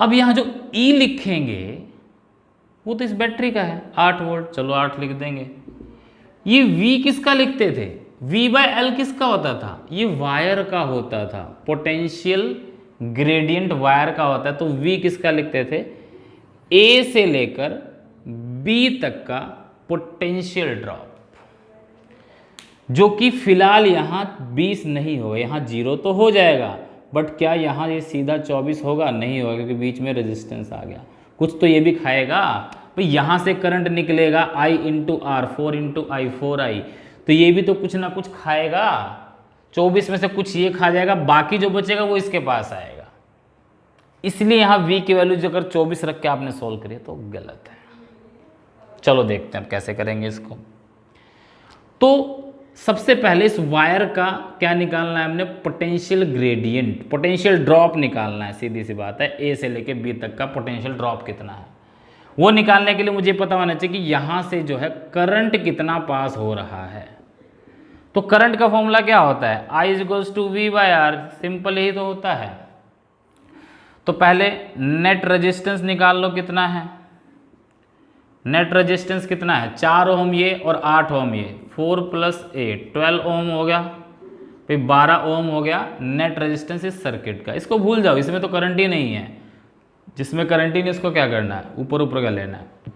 अब यहाँ जो E लिखेंगे वो तो इस बैटरी का है 8 वोल्ट, चलो 8 लिख देंगे। ये V किसका लिखते थे, V बाय एल किसका होता था, ये वायर का होता था, पोटेंशियल ग्रेडियंट वायर का होता है, तो V किसका लिखते थे, A से लेकर B तक का पोटेंशियल ड्रॉप, जो कि फिलहाल यहाँ 20 नहीं होगा, यहाँ 0 तो हो जाएगा, बट क्या यहाँ ये सीधा 24 होगा, नहीं होगा, क्योंकि बीच में रेजिस्टेंस आ गया, कुछ तो ये भी खाएगा भाई। यहाँ से करंट निकलेगा I into R, 4 into I 4I, तो ये भी तो कुछ ना कुछ खाएगा, 24 में से कुछ ये खा जाएगा, बाकी जो बचेगा वो इसके पास आएगा। इसलिए यहाँ V की वैल्यू जो अगर 24 रख के आपने सोल्व करी तो गलत है। चलो देखते हैं अब कैसे करेंगे इसको। तो सबसे पहले इस वायर का क्या निकालना है हमने, पोटेंशियल ग्रेडियंट, पोटेंशियल ड्रॉप निकालना है, सीधी सी बात है, A से लेके B तक का पोटेंशियल ड्रॉप कितना है, वो निकालने के लिए मुझे पता होना चाहिए कि यहाँ से जो है करंट कितना पास हो रहा है। तो करंट का फॉर्मूला क्या होता है, I is equals to V by R, simple यही तो होता है। तो पहले नेट रेजिस्टेंस निकाल लो कितना है, नेट रेजिस्टेंस कितना है, 4 ओम ये और 8 ओम ये, 4 + 8 12 ओम हो गया, फिर 12 ओम हो गया नेट रेजिस्टेंस इस सर्किट का। इसको भूल जाओ, इसमें तो करंट ही नहीं है, जिसमें करंट ही नहीं इसको क्या करना है, ऊपर ऊपर का लेना है।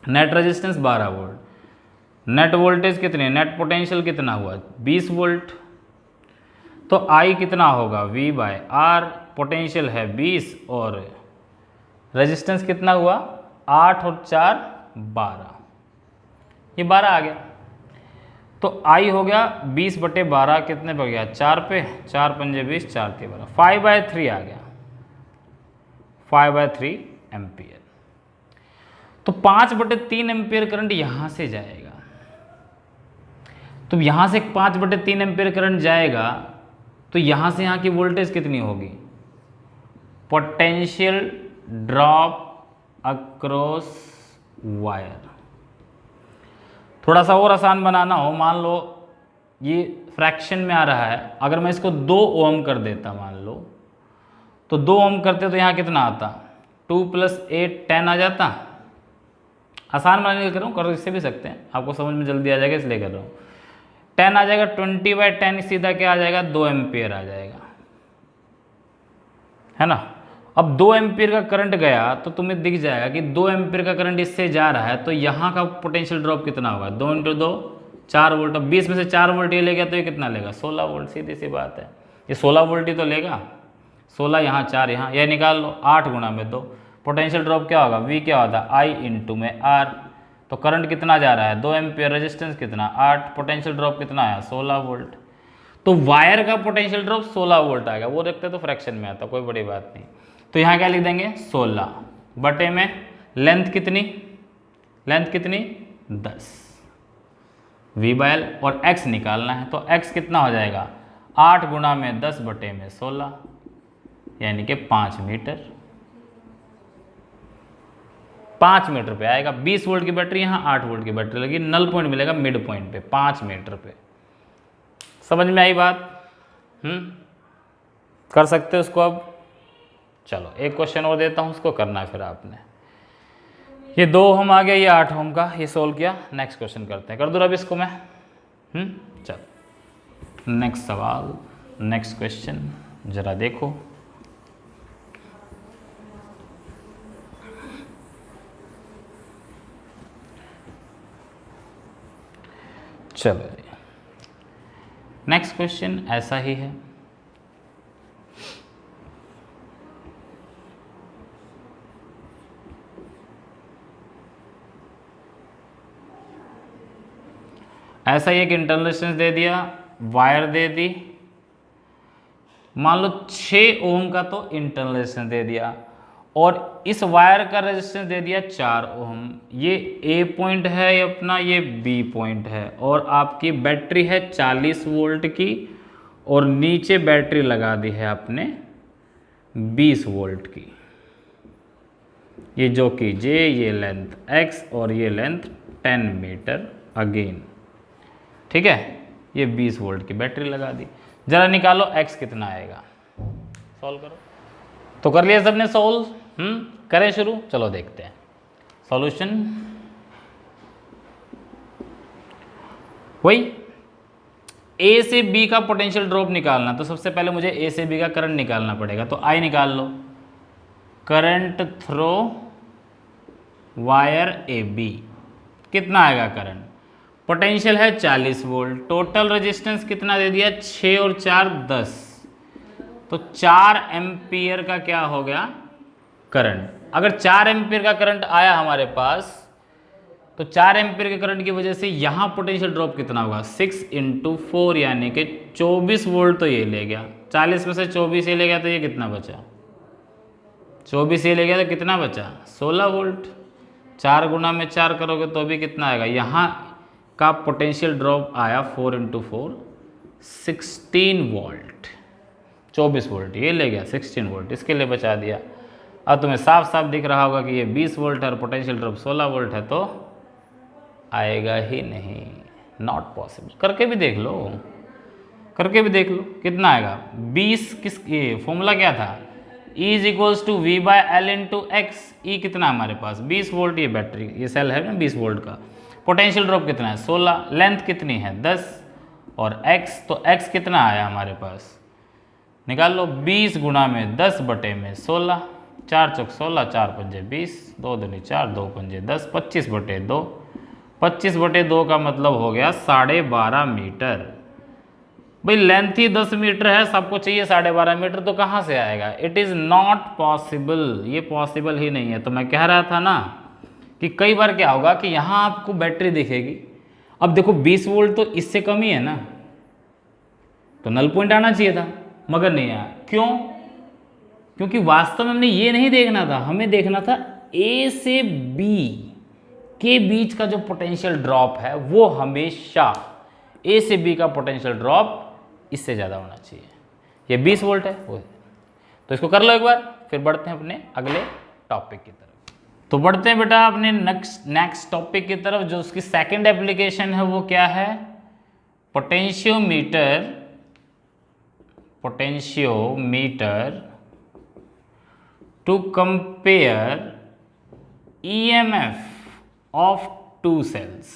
Net resistance 12 volt, net voltage कितने, नेट पोटेंशियल कितना हुआ 20 वोल्ट, तो आई कितना होगा V बाय आर, पोटेंशियल है 20 और रेजिस्टेंस कितना हुआ 8 और 4 12, ये 12 आ गया। तो आई हो गया 20/12, कितने पर गया 4 पे, 4 पंजे 20, 4 3 12, 5/3 आ गया, 5/3 एम्पियर। तो 5/3 एम्पियर करंट यहाँ से जाएगा, तो यहाँ से 5/3 एम्पियर करंट जाएगा, तो यहाँ से यहाँ की वोल्टेज कितनी होगी, पोटेंशियल ड्रॉप अक्रॉस वायर। थोड़ा सा और आसान बनाना हो, मान लो ये फ्रैक्शन में आ रहा है, अगर मैं इसको 2 ओम कर देता मान लो, तो 2 ओम करते तो यहाँ कितना आता, 2 + 8 10 आ जाता। आसान बनाने के कर रहा हूँ, कर इससे भी सकते हैं, आपको समझ में जल्दी आ जाएगा इसलिए कर रहा हूँ। 10 आ जाएगा, 20/10 सीधा क्या आ जाएगा, 2 एम्पियर आ जाएगा, है ना। अब 2 एम्पियर का करंट गया तो तुम्हें दिख जाएगा कि 2 एम्पियर का करंट इससे जा रहा है, तो यहाँ का पोटेंशियल ड्रॉप कितना होगा, 2 × 2 4 वोल्ट। अब 20 में से 4 वोल्ट ये ले गया तो ये कितना लेगा 16 वोल्ट, सीधी सी बात है, ये 16 वोल्ट ही तो लेगा, 16 यहाँ 4 यहाँ, यह निकाल लो 8 × 2, पोटेंशियल ड्रॉप क्या होगा, V क्या होता है I इंटू में R। तो करंट कितना जा रहा है 2 एम्पियर, रेजिस्टेंस कितना 8, पोटेंशियल ड्रॉप कितना आया 16 वोल्ट। तो वायर का पोटेंशियल ड्रॉप 16 वोल्ट आएगा, वो देखते तो फ्रैक्शन में आता, कोई बड़ी बात नहीं। तो यहाँ क्या लिख देंगे 16 बटे में लेंथ कितनी, लेंथ कितनी 10, V/L और x निकालना है, तो x कितना हो जाएगा 8 × 10 बटे में 16, यानी कि 5 मीटर, 5 मीटर पे आएगा। 20 वोल्ट की बैटरी, यहाँ 8 वोल्ट की बैटरी लगी, नल पॉइंट मिलेगा मिड पॉइंट पे 5 मीटर पे। समझ में आई बात, कर सकते हो उसको। अब चलो एक क्वेश्चन और देता हूँ, उसको करना है फिर आपने। ये 2 ओम आ गया, ये 8 ओम का, ये सोल्व किया। नेक्स्ट क्वेश्चन करते हैं, कर दूँ अब इसको मैं। चलो नेक्स्ट सवाल, नेक्स्ट क्वेश्चन जरा देखो। चलो नेक्स्ट क्वेश्चन ऐसा ही है। ऐसा ही एक इंटरनल रेजिस्टेंस दे दिया, वायर दे दी, मान लो 6 ओम का तो इंटरनल रेजिस्टेंस दे दिया, और इस वायर का रेजिस्टेंस दे दिया 4 ओम। ये ए पॉइंट है ये अपना, ये बी पॉइंट है, और आपकी बैटरी है 40 वोल्ट की, और नीचे बैटरी लगा दी है आपने 20 वोल्ट की, ये जो कि जे, ये लेंथ x और ये लेंथ 10 मीटर अगेन, ठीक है। ये 20 वोल्ट की बैटरी लगा दी। जरा निकालो x कितना आएगा, सॉल्व करो। तो कर लिया सबने सॉल्व, करें शुरू, चलो देखते हैं सॉल्यूशन। वही ए से बी का पोटेंशियल ड्रॉप निकालना, तो सबसे पहले मुझे ए से बी का करंट निकालना पड़ेगा। तो आई निकाल लो, current through wire A B, कितना आएगा करंट, पोटेंशियल है 40 वोल्ट, टोटल रेजिस्टेंस कितना दे दिया 6 और 4 10, तो 4 एम्पियर का क्या हो गया करंट। अगर 4 एम्पियर का करंट आया हमारे पास, तो 4 एम्पियर के करंट की वजह से यहाँ पोटेंशियल ड्रॉप कितना होगा 6 × 4 यानी कि 24 वोल्ट। तो ये ले गया 40 में से 24 ये ले गया, तो ये कितना बचा 24 ये ले गया, तो कितना बचा 16 वोल्ट। 4 गुना में 4 करोगे तो भी कितना आएगा, यहाँ का पोटेंशियल ड्रॉप आया 4 × 4 16 वोल्ट। 24 वोल्ट ये ले गया, 16 वोल्ट इसके लिए बचा दिया। अब तुम्हें साफ साफ दिख रहा होगा कि ये 20 वोल्ट है और पोटेंशियल ड्रॉप 16 वोल्ट है, तो आएगा ही नहीं, नॉट पॉसिबल। करके भी देख लो, करके भी देख लो कितना आएगा 20, किस ये फॉर्मूला क्या था, E = V/L × X। E कितना हमारे पास 20 वोल्ट, ये बैटरी ये सेल है ना 20 वोल्ट का, पोटेंशियल ड्रॉप कितना है 16, लेंथ कितनी है 10 और x, तो x कितना आया हमारे पास, निकाल लो 20 गुना में 10 बटे में 16, 4 चौक 16, 4 पंजे 20, 2 दूनी 4, 2 पंजे 10, 25 बटे 2, 25 बटे 2 का मतलब हो गया 12.5 मीटर। भाई लेंथ ही 10 मीटर है, सबको चाहिए 12.5 मीटर, तो कहाँ से आएगा, इट इज़ नॉट पॉसिबल, ये पॉसिबल ही नहीं है। तो मैं कह रहा था ना कि कई बार क्या होगा कि यहाँ आपको बैटरी दिखेगी, अब देखो 20 वोल्ट तो इससे कम ही है ना, तो नल पॉइंट आना चाहिए था, मगर नहीं आया। क्यों, क्योंकि वास्तव में हमने ये नहीं देखना था, हमें देखना था ए से बी के बीच का जो पोटेंशियल ड्रॉप है वो हमेशा ए से बी का पोटेंशियल ड्रॉप इससे ज़्यादा होना चाहिए। ये 20 वोल्ट है वो, तो इसको कर लो एक बार, फिर बढ़ते हैं अपने अगले टॉपिक की तरफ। तो बढ़ते हैं बेटा अपने नेक्स्ट टॉपिक की तरफ, जो उसकी सेकंड एप्लीकेशन है वो क्या है, potentiometer to compare EMF of 2 cells.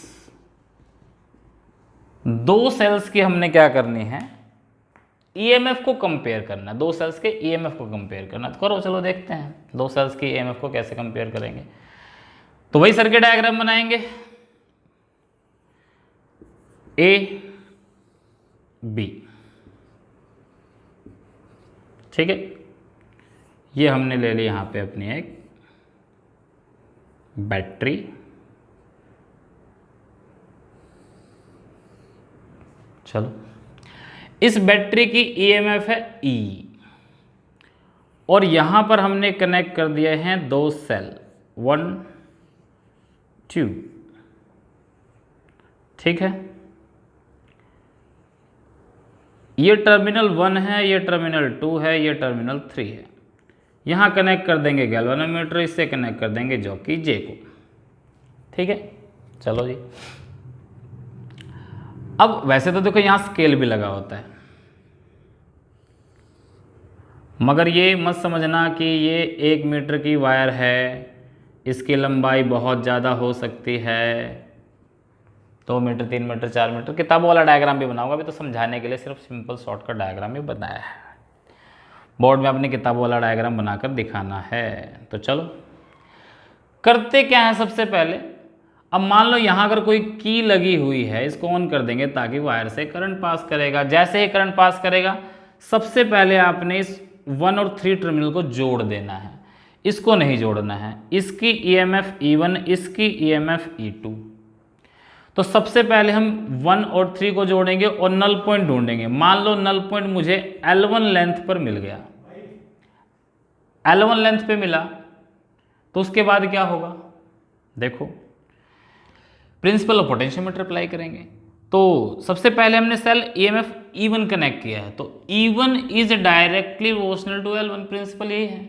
2 cells की हमने क्या करनी है, EMF को कंपेयर करना, 2 सेल्स के EMF को कंपेयर करना। तो करो, चलो देखते हैं 2 सेल्स की EMF को कैसे कंपेयर करेंगे। तो वही सर्किट डायग्राम बनाएंगे, A B, ठीक है। ये हमने ले ली यहाँ पे अपनी एक बैटरी, चलो इस बैटरी की EMF है E, और यहां पर हमने कनेक्ट कर दिए हैं 2 सेल 1 2, ठीक है। ये टर्मिनल 1 है, ये टर्मिनल 2 है, ये टर्मिनल 3 है। यहाँ कनेक्ट कर देंगे गैल्वेनोमीटर, इससे कनेक्ट कर देंगे जो कि जे को, ठीक है। चलो जी, अब वैसे तो देखो यहाँ स्केल भी लगा होता है, मगर ये मत समझना कि ये 1 मीटर की वायर है, इसकी लंबाई बहुत ज़्यादा हो सकती है, 2 मीटर 3 मीटर 4 मीटर। किताबों वाला डायग्राम भी बनाऊंगा, अभी तो समझाने के लिए सिर्फ सिंपल शॉर्टकट डायग्राम ही बनाया है, बोर्ड में अपनी किताबों वाला डायग्राम बनाकर दिखाना है। तो चलो करते क्या है, सबसे पहले अब मान लो यहाँ अगर कोई की लगी हुई है, इसको ऑन कर देंगे ताकि वायर से करंट पास करेगा। जैसे ही करंट पास करेगा, सबसे पहले आपने इस 1 और 3 टर्मिनल को जोड़ देना है, इसको नहीं जोड़ना है। इसकी EMF E1, इसकी EMF E2। तो सबसे पहले हम 1 और 3 को जोड़ेंगे और नल पॉइंट ढूंढेंगे। मान लो नल पॉइंट मुझे L1 लेंथ पर मिल गया, L1 लेंथ पे मिला, तो उसके बाद क्या होगा, देखो प्रिंसिपल ऑफ पोटेंशियोमीटर अप्लाई करेंगे। तो सबसे पहले हमने सेल EMF E1 कनेक्ट किया है, तो E1 is directly proportional to L1, principle यही है।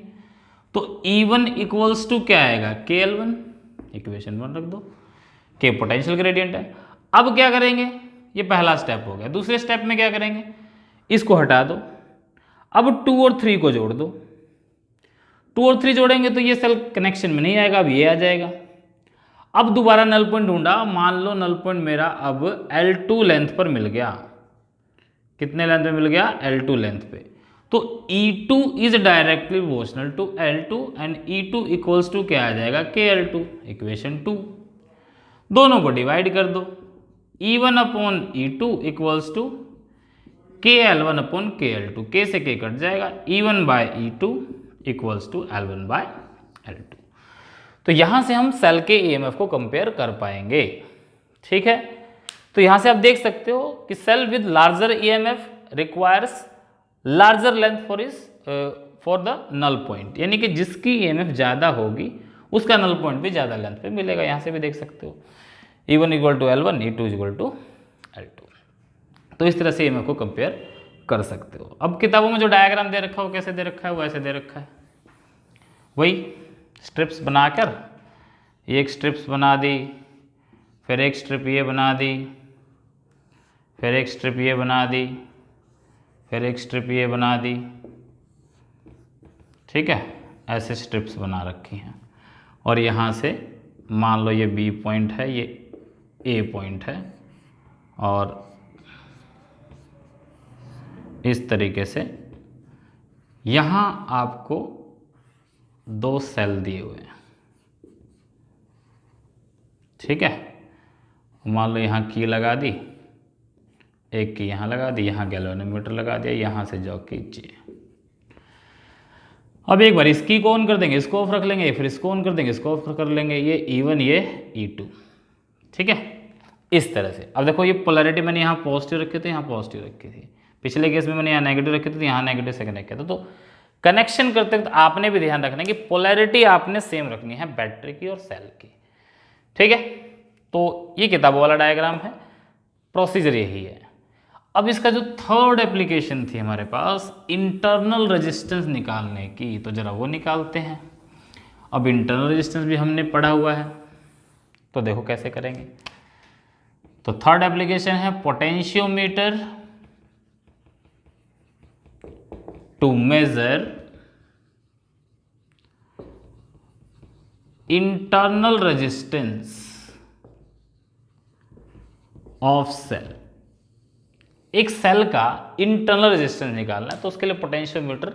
तो E1 इक्वल्स टू क्या आएगा, KL1, इक्वेशन 1 रख दो, के पोटेंशियल ग्रेडियंट है। अब क्या करेंगे, ये पहला स्टेप हो गया। दूसरे स्टेप में क्या करेंगे, इसको हटा दो, अब 2 और 3 को जोड़ दो। 2 और 3 जोड़ेंगे तो ये सेल कनेक्शन में नहीं आएगा, अब ये आ जाएगा। अब दोबारा नल पॉइंट ढूंढा, मान लो नल पॉइंट मेरा अब L2 लेंथ पर मिल गया। कितने लेंथ पे मिल गया, L2 लेंथ पे। तो E2 is directly proportional to L2 and E2 equals to क्या आ जाएगा, KL2, इक्वेशन 2। दोनों को डिवाइड कर दो, E1 upon E2 equals to KL1 upon KL2, K से K कट जाएगा, E1 bye E2 equals to L1 bye L2। तो यहां से हम सेल के EMF को कंपेयर कर पाएंगे। ठीक है, तो यहां से आप देख सकते हो कि cell with larger EMF requires larger length for the null point, यानी कि जिसकी EMF ज़्यादा होगी उसका नल पॉइंट भी ज़्यादा लेंथ पे मिलेगा। यहाँ से भी देख सकते हो E1 equal to L1, E2 equal to L2। तो इस तरह से EMF को कंपेयर कर सकते हो। अब किताबों में जो डायग्राम दे रखा है वो कैसे दे रखा है, वो ऐसे दे रखा है, वही स्ट्रिप्स बनाकर एक स्ट्रिप्स बना दी, फिर एक स्ट्रिप ये बना दी, फिर एक स्ट्रिप ये बना दी, फिर एक स्ट्रिप ये बना दी। ठीक है, ऐसे स्ट्रिप्स बना रखी हैं। और यहाँ से मान लो ये B पॉइंट है, ये A पॉइंट है, और इस तरीके से यहाँ आपको 2 सेल दिए हुए हैं। ठीक है, मान लो यहाँ की लगा दी, एक की यहाँ लगा दी, यहाँ गैल्वेनोमीटर लगा दिया, यहाँ से जाओ कीजिए। अब एक बार इसकी को ऑन कर देंगे, इसको ऑफ रख लेंगे, फिर इसको ऑन कर देंगे, इसको ऑफ कर लेंगे, ये E1 ये E2। ठीक है, इस तरह से। अब देखो ये पोलैरिटी मैंने यहाँ पॉजिटिव रखी थी, यहाँ पॉजिटिव रखी थी, पिछले केस में मैंने यहाँ नेगेटिव रखी थी, तो यहाँ नेगेटिव से कनेक्ट किया था। तो कनेक्शन करते वक्त आपने भी ध्यान रखना है कि पोलैरिटी आपने सेम रखनी है बैटरी की और सेल की। ठीक है, तो ये किताबों वाला डायग्राम है, प्रोसीजर यही है। अब इसका जो थर्ड एप्लीकेशन थी हमारे पास इंटरनल रेजिस्टेंस निकालने की, तो जरा वो निकालते हैं। अब इंटरनल रेजिस्टेंस भी हमने पढ़ा हुआ है, तो देखो कैसे करेंगे। तो थर्ड एप्लीकेशन है potentiometer to measure internal resistance of cell. एक सेल का इंटरनल रेजिस्टेंस निकालना है, तो उसके लिए पोटेंशियोमीटर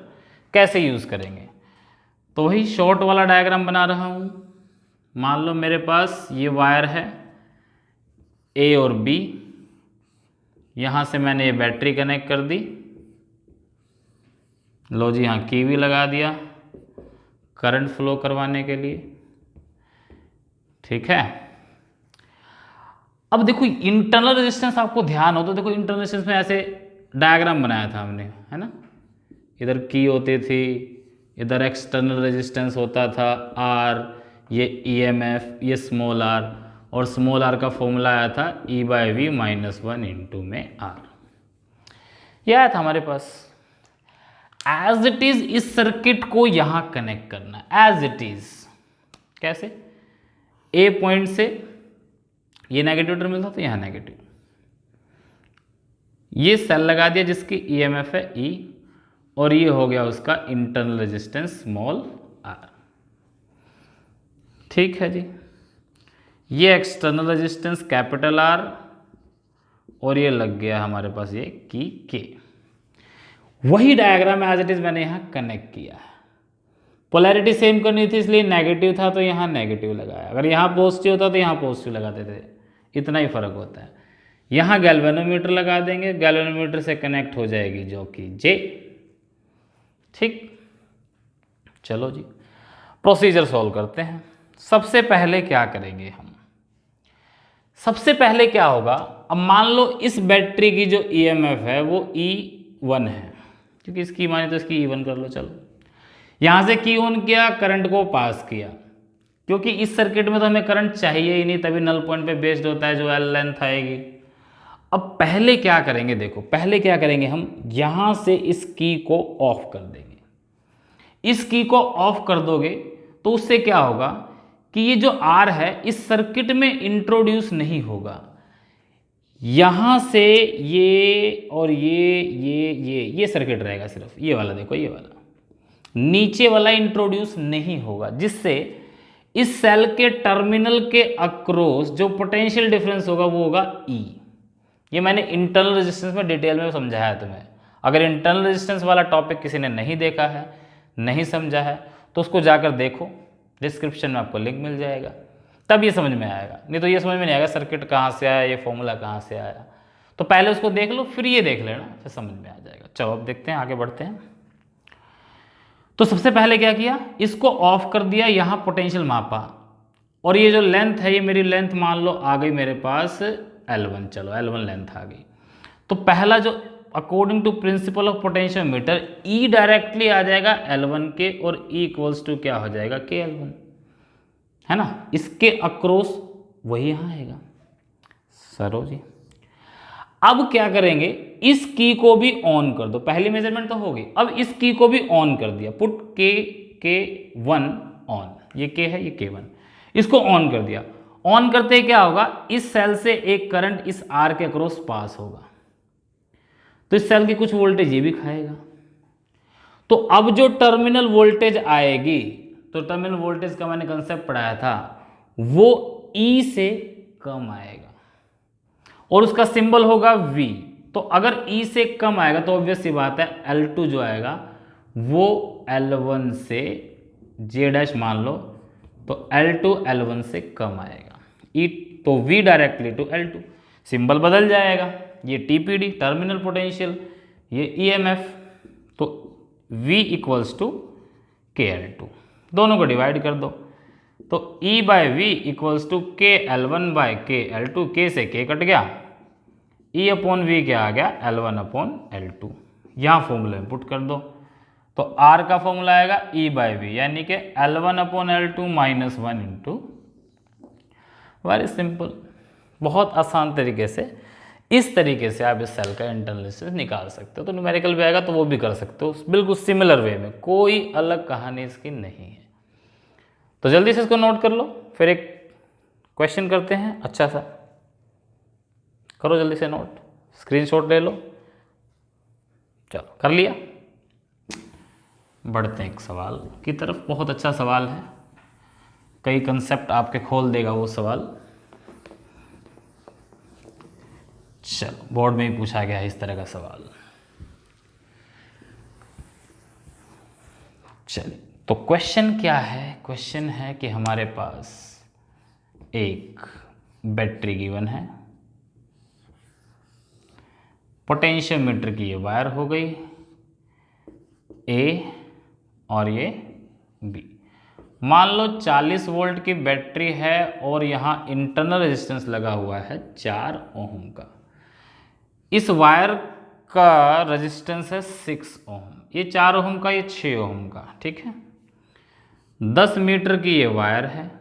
कैसे यूज करेंगे। तो वही शॉर्ट वाला डायग्राम बना रहा हूं। मान लो मेरे पास ये वायर है A और B, यहां से मैंने ये बैटरी कनेक्ट कर दी, लो जी यहाँ की भी लगा दिया करंट फ्लो करवाने के लिए। ठीक है, अब देखो इंटरनल रेजिस्टेंस आपको ध्यान हो तो देखो इंटरनल रेजिस्टेंस में ऐसे डायग्राम बनाया था हमने, है ना। इधर की होती थी, इधर एक्सटर्नल रेजिस्टेंस होता था R, ये EMF, ये स्मॉल r, और स्मॉल r का फॉर्मूला आया था E/V -1 इंटू में R। ये आया था हमारे पास। एज इट इज इस सर्किट को यहां कनेक्ट करना, एज इट इज। कैसे, A पॉइंट से ये नेगेटिव टर्मिनल था तो यहाँ नेगेटिव, ये सेल लगा दिया जिसकी EMF है E, और ये हो गया उसका इंटरनल रेजिस्टेंस स्मॉल r। ठीक है जी, ये एक्सटर्नल रेजिस्टेंस कैपिटल R, और ये लग गया हमारे पास ये की K। वही डायग्राम एज इट इज मैंने यहाँ कनेक्ट किया है। पोलैरिटी सेम करनी थी इसलिए नेगेटिव था तो यहाँ नेगेटिव लगाया, अगर यहाँ पॉजिटिव होता तो यहाँ पॉजिटिव लगाते थे, इतना ही फर्क होता है। यहाँ गैल्वेनोमीटर लगा देंगे, गैल्वेनोमीटर से कनेक्ट हो जाएगी जो कि J। ठीक, चलो जी प्रोसीजर सॉल्व करते हैं। सबसे पहले क्या करेंगे हम, सबसे पहले क्या होगा, अब मान लो इस बैटरी की जो EMF है वो E1 है, क्योंकि इसकी माने तो इसकी E1 कर लो। चलो यहाँ से की ऑन किया, करंट को पास किया, क्योंकि इस सर्किट में तो हमें करंट चाहिए ही नहीं, तभी नल पॉइंट पे बेस्ड होता है जो L लेंथ आएगी। अब पहले क्या करेंगे, देखो पहले क्या करेंगे, हम यहां से इस की को ऑफ कर देंगे। इस की को ऑफ कर दोगे तो उससे क्या होगा कि ये जो आर है इस सर्किट में इंट्रोड्यूस नहीं होगा। यहां से ये और ये सर्किट रहेगा, सिर्फ ये वाला, देखो ये वाला, नीचे वाला इंट्रोड्यूस नहीं होगा, जिससे इस सेल के टर्मिनल के अक्रॉस जो पोटेंशियल डिफरेंस होगा वो होगा E। ये मैंने इंटरनल रेजिस्टेंस में डिटेल में समझाया तुम्हें। अगर इंटरनल रेजिस्टेंस वाला टॉपिक किसी ने नहीं देखा है, नहीं समझा है, तो उसको जाकर देखो, डिस्क्रिप्शन में आपको लिंक मिल जाएगा, तब ये समझ में आएगा। नहीं तो ये समझ में नहीं आएगा सर्किट कहाँ से आया, ये फॉर्मूला कहाँ से आया। तो पहले उसको देख लो, फिर ये देख लेना, फिर समझ में आ जाएगा। चलो अब देखते हैं, आगे बढ़ते हैं। तो सबसे पहले क्या किया, इसको ऑफ कर दिया, यहाँ पोटेंशियल मापा, और ये जो लेंथ है, ये मेरी लेंथ मान लो आ गई मेरे पास L1, चलो L1 लेंथ आ गई। तो पहला जो according to principle of potentiometer E directly आ जाएगा L1 के, और E इक्वल्स टू क्या हो जाएगा, KL1, है ना। इसके अक्रॉस वही यहाँ आएगा। सरो जी अब क्या करेंगे, इस की को भी ऑन कर दो, पहली मेजरमेंट तो होगी। अब इस की को भी ऑन कर दिया, पुट K1 ऑन, ये K है, ये K1, इसको ऑन कर दिया। ऑन करते ही क्या होगा, इस सेल से एक करंट इस R के अक्रॉस पास होगा, तो इस सेल की कुछ वोल्टेज ये भी खाएगा। तो अब जो टर्मिनल वोल्टेज आएगी, तो टर्मिनल वोल्टेज का मैंने कंसेप्ट पढ़ाया था, वो E से कम आएगा और उसका सिंबल होगा V। तो अगर E से कम आएगा तो ऑब्वियस सी बात है L2 जो आएगा वो L1 से J डैश मान लो, तो L2 L1 से कम आएगा। E तो V directly to L2, symbol बदल जाएगा, ये TPD टर्मिनल पोटेंशियल, ये EMF, तो V इक्वल्स टू KL2, दोनों को डिवाइड कर दो, तो E by V equals to KL1 by KL2, K से K कट गया, E अपॉन V क्या आ गया, L1 अपॉन L2, यहाँ फॉर्मूले में पुट कर दो, तो R का फॉर्मूला आएगा E बाय V, यानी कि L1 upon L2 minus 1 into, very simple, बहुत आसान तरीके से, इस तरीके से आप इस सेल का इंटरनल रेजिस्टेंस निकाल सकते हो। तो न्यूमेरिकल भी आएगा तो वो भी कर सकते हो, बिल्कुल सिमिलर वे में, कोई अलग कहानी इसकी नहीं है। तो जल्दी से इसको नोट कर लो, फिर एक क्वेश्चन करते हैं अच्छा सा, करो जल्दी से नोट, स्क्रीनशॉट ले लो। चलो कर लिया, बढ़ते हैं एक सवाल की तरफ, बहुत अच्छा सवाल है, कई कंसेप्ट आपके खोल देगा वो सवाल। चलो बोर्ड में ही पूछा गया है इस तरह का सवाल। चलिए तो क्वेश्चन क्या है, क्वेश्चन है कि हमारे पास एक बैटरी गिवन है, पोटेंशियोमीटर की ये वायर हो गई A और ये B, मान लो 40 वोल्ट की बैटरी है और यहाँ इंटरनल रेजिस्टेंस लगा हुआ है 4 ओम का, इस वायर का रेजिस्टेंस है 6 ओम, ये 4 ओम का, ये 6 ओम का, ठीक है। 10 मीटर की ये वायर है,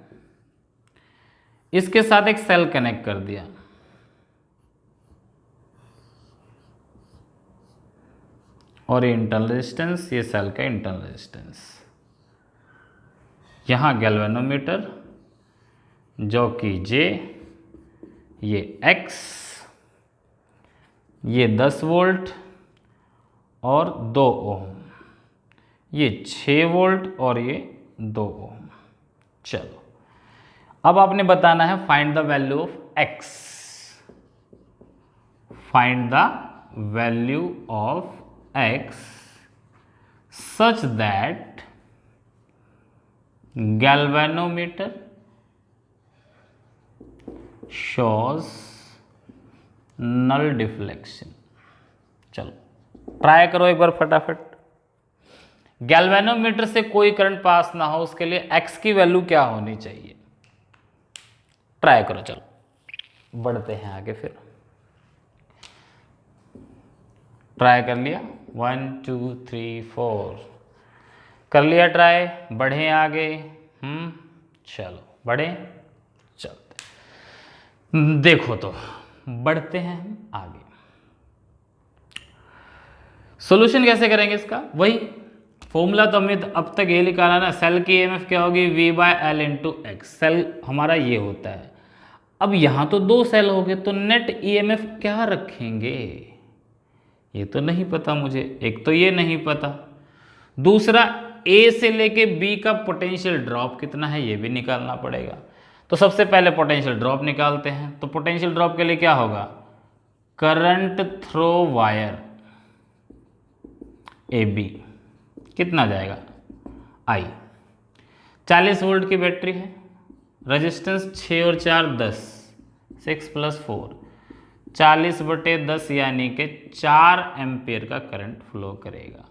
इसके साथ एक सेल कनेक्ट कर दिया, और ये इंटरनल रेजिस्टेंस, ये सेल का इंटरनल रेजिस्टेंस, यहाँ गैल्वेनोमीटर जो कि J, ये X, ये 10 वोल्ट और 2 ओम, ये 6 वोल्ट और ये 2 ओम। चलो अब आपने बताना है find the value of X, find the value of X such that galvanometer shows null deflection। चलो ट्राई करो एक बार फटाफट, गैल्वेनोमीटर से कोई करंट पास ना हो उसके लिए X की वैल्यू क्या होनी चाहिए, ट्राई करो। चलो बढ़ते हैं आगे, फिर ट्राई कर लिया, 1 2 3 4 कर लिया ट्राई, बढ़े आगे, चलो बढ़े, चलते देखो तो बढ़ते हैं हम सोल्यूशन कैसे करेंगे इसका, वही फॉर्मूला तो हमें अब तक ये निकाला ना, सेल की ईएमएफ क्या होगी, V/L × X। सेल हमारा ये होता है। अब यहाँ तो 2 सेल हो गए, तो नेट ईएमएफ क्या रखेंगे, ये तो नहीं पता मुझे। एक तो ये नहीं पता, दूसरा A से लेके B का पोटेंशियल ड्रॉप कितना है ये भी निकालना पड़ेगा। तो सबसे पहले पोटेंशियल ड्रॉप निकालते हैं। तो पोटेंशियल ड्रॉप के लिए क्या होगा, करंट थ्रो वायर AB कितना जाएगा, I। 40 वोल्ट की बैटरी है, रेजिस्टेंस 6 और 4 10, 6 + 4 40/10 यानी कि 4 एम्पियर का करंट फ्लो करेगा।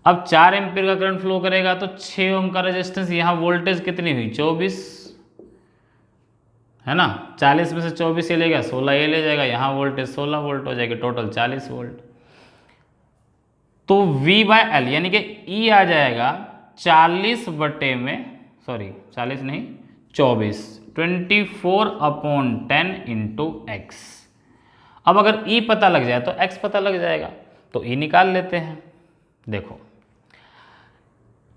अब 4 एम्पियर का करंट फ्लो करेगा तो 6 ओम का रेजिस्टेंस, यहाँ वोल्टेज कितनी हुई 24 है ना, 40 में से 24 ये ले गया, 16 ये ले जाएगा, यहाँ वोल्टेज 16 वोल्ट हो जाएगी, टोटल 40 वोल्ट। तो V/L यानी कि E आ जाएगा 40 बटे में, सॉरी 40 नहीं 24, 24/10 × X। अब अगर E पता लग जाए तो X पता लग जाएगा, तो E निकाल लेते हैं। देखो,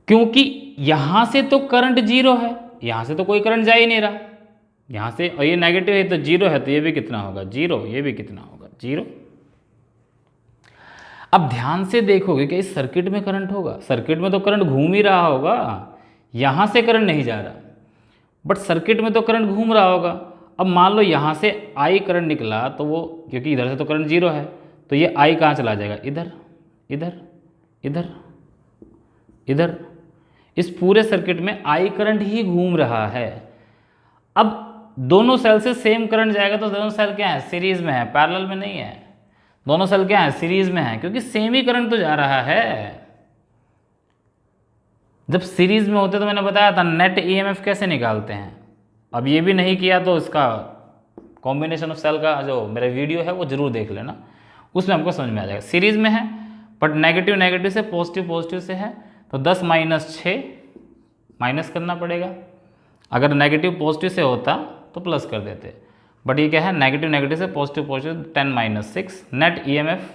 क्योंकि यहां से तो करंट 0 है, यहां से तो कोई करंट जा ही नहीं रहा, यहां से, और ये नेगेटिव है तो 0 है, तो ये भी कितना होगा 0, ये भी कितना होगा 0। अब ध्यान से देखोगे कि इस सर्किट में करंट होगा, सर्किट में तो करंट घूम ही रहा होगा, यहां से करंट नहीं जा रहा, बट सर्किट में तो करंट घूम रहा होगा। अब मान लो यहां से I करंट निकला, तो वो, क्योंकि इधर से तो करंट 0 है, तो ये I कहाँ चला जाएगा, इधर इधर इधर इधर। इस पूरे सर्किट में I करंट ही घूम रहा है। अब दोनों सेल से सेम करंट जाएगा, तो दोनों सेल क्या है, सीरीज में है, पैरेलल में नहीं है। दोनों सेल क्या है, सीरीज में है, क्योंकि सेम ही करंट तो जा रहा है। जब सीरीज में होते तो मैंने बताया था नेट ईएमएफ कैसे निकालते हैं। अब ये भी नहीं किया तो इसका कॉम्बिनेशन ऑफ सेल का जो मेरा वीडियो है वो जरूर देख लेना, उसमें हमको समझ में आ जाएगा। सीरीज में है बट नेगेटिव नेगेटिव से, पॉजिटिव पॉजिटिव से है, तो 10 - 6 माइनस करना पड़ेगा। अगर नेगेटिव पॉजिटिव से होता तो प्लस कर देते, बट ये क्या है, नेगेटिव नेगेटिव से पॉजिटिव पॉजिटिव, 10 - 6। नेट ईएमएफ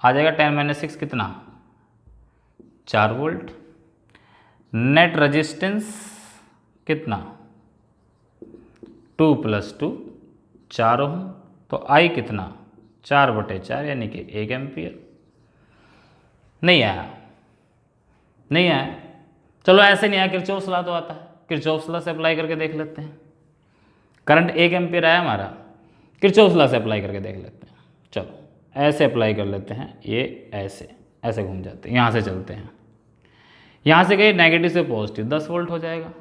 आ जाएगा 10 - 6 कितना, 4 वोल्ट। नेट रेजिस्टेंस कितना, 2 + 2 4 ओम, तो I कितना 4/4 यानी कि 1 एम्पियर। नहीं आया, नहीं आया, चलो ऐसे नहीं आया, किरचॉफ लॉ तो आता है, किरचॉफ लॉ से अप्लाई करके देख लेते हैं। करंट 1 एम्पियर आया हमारा, किरचॉफ लॉ से अप्लाई करके देख लेते हैं। चलो ऐसे अप्लाई कर लेते हैं, ये ऐसे ऐसे घूम जाते हैं, यहाँ से चलते हैं, यहाँ से गए नेगेटिव से पॉजिटिव 10 वोल्ट हो जाएगा,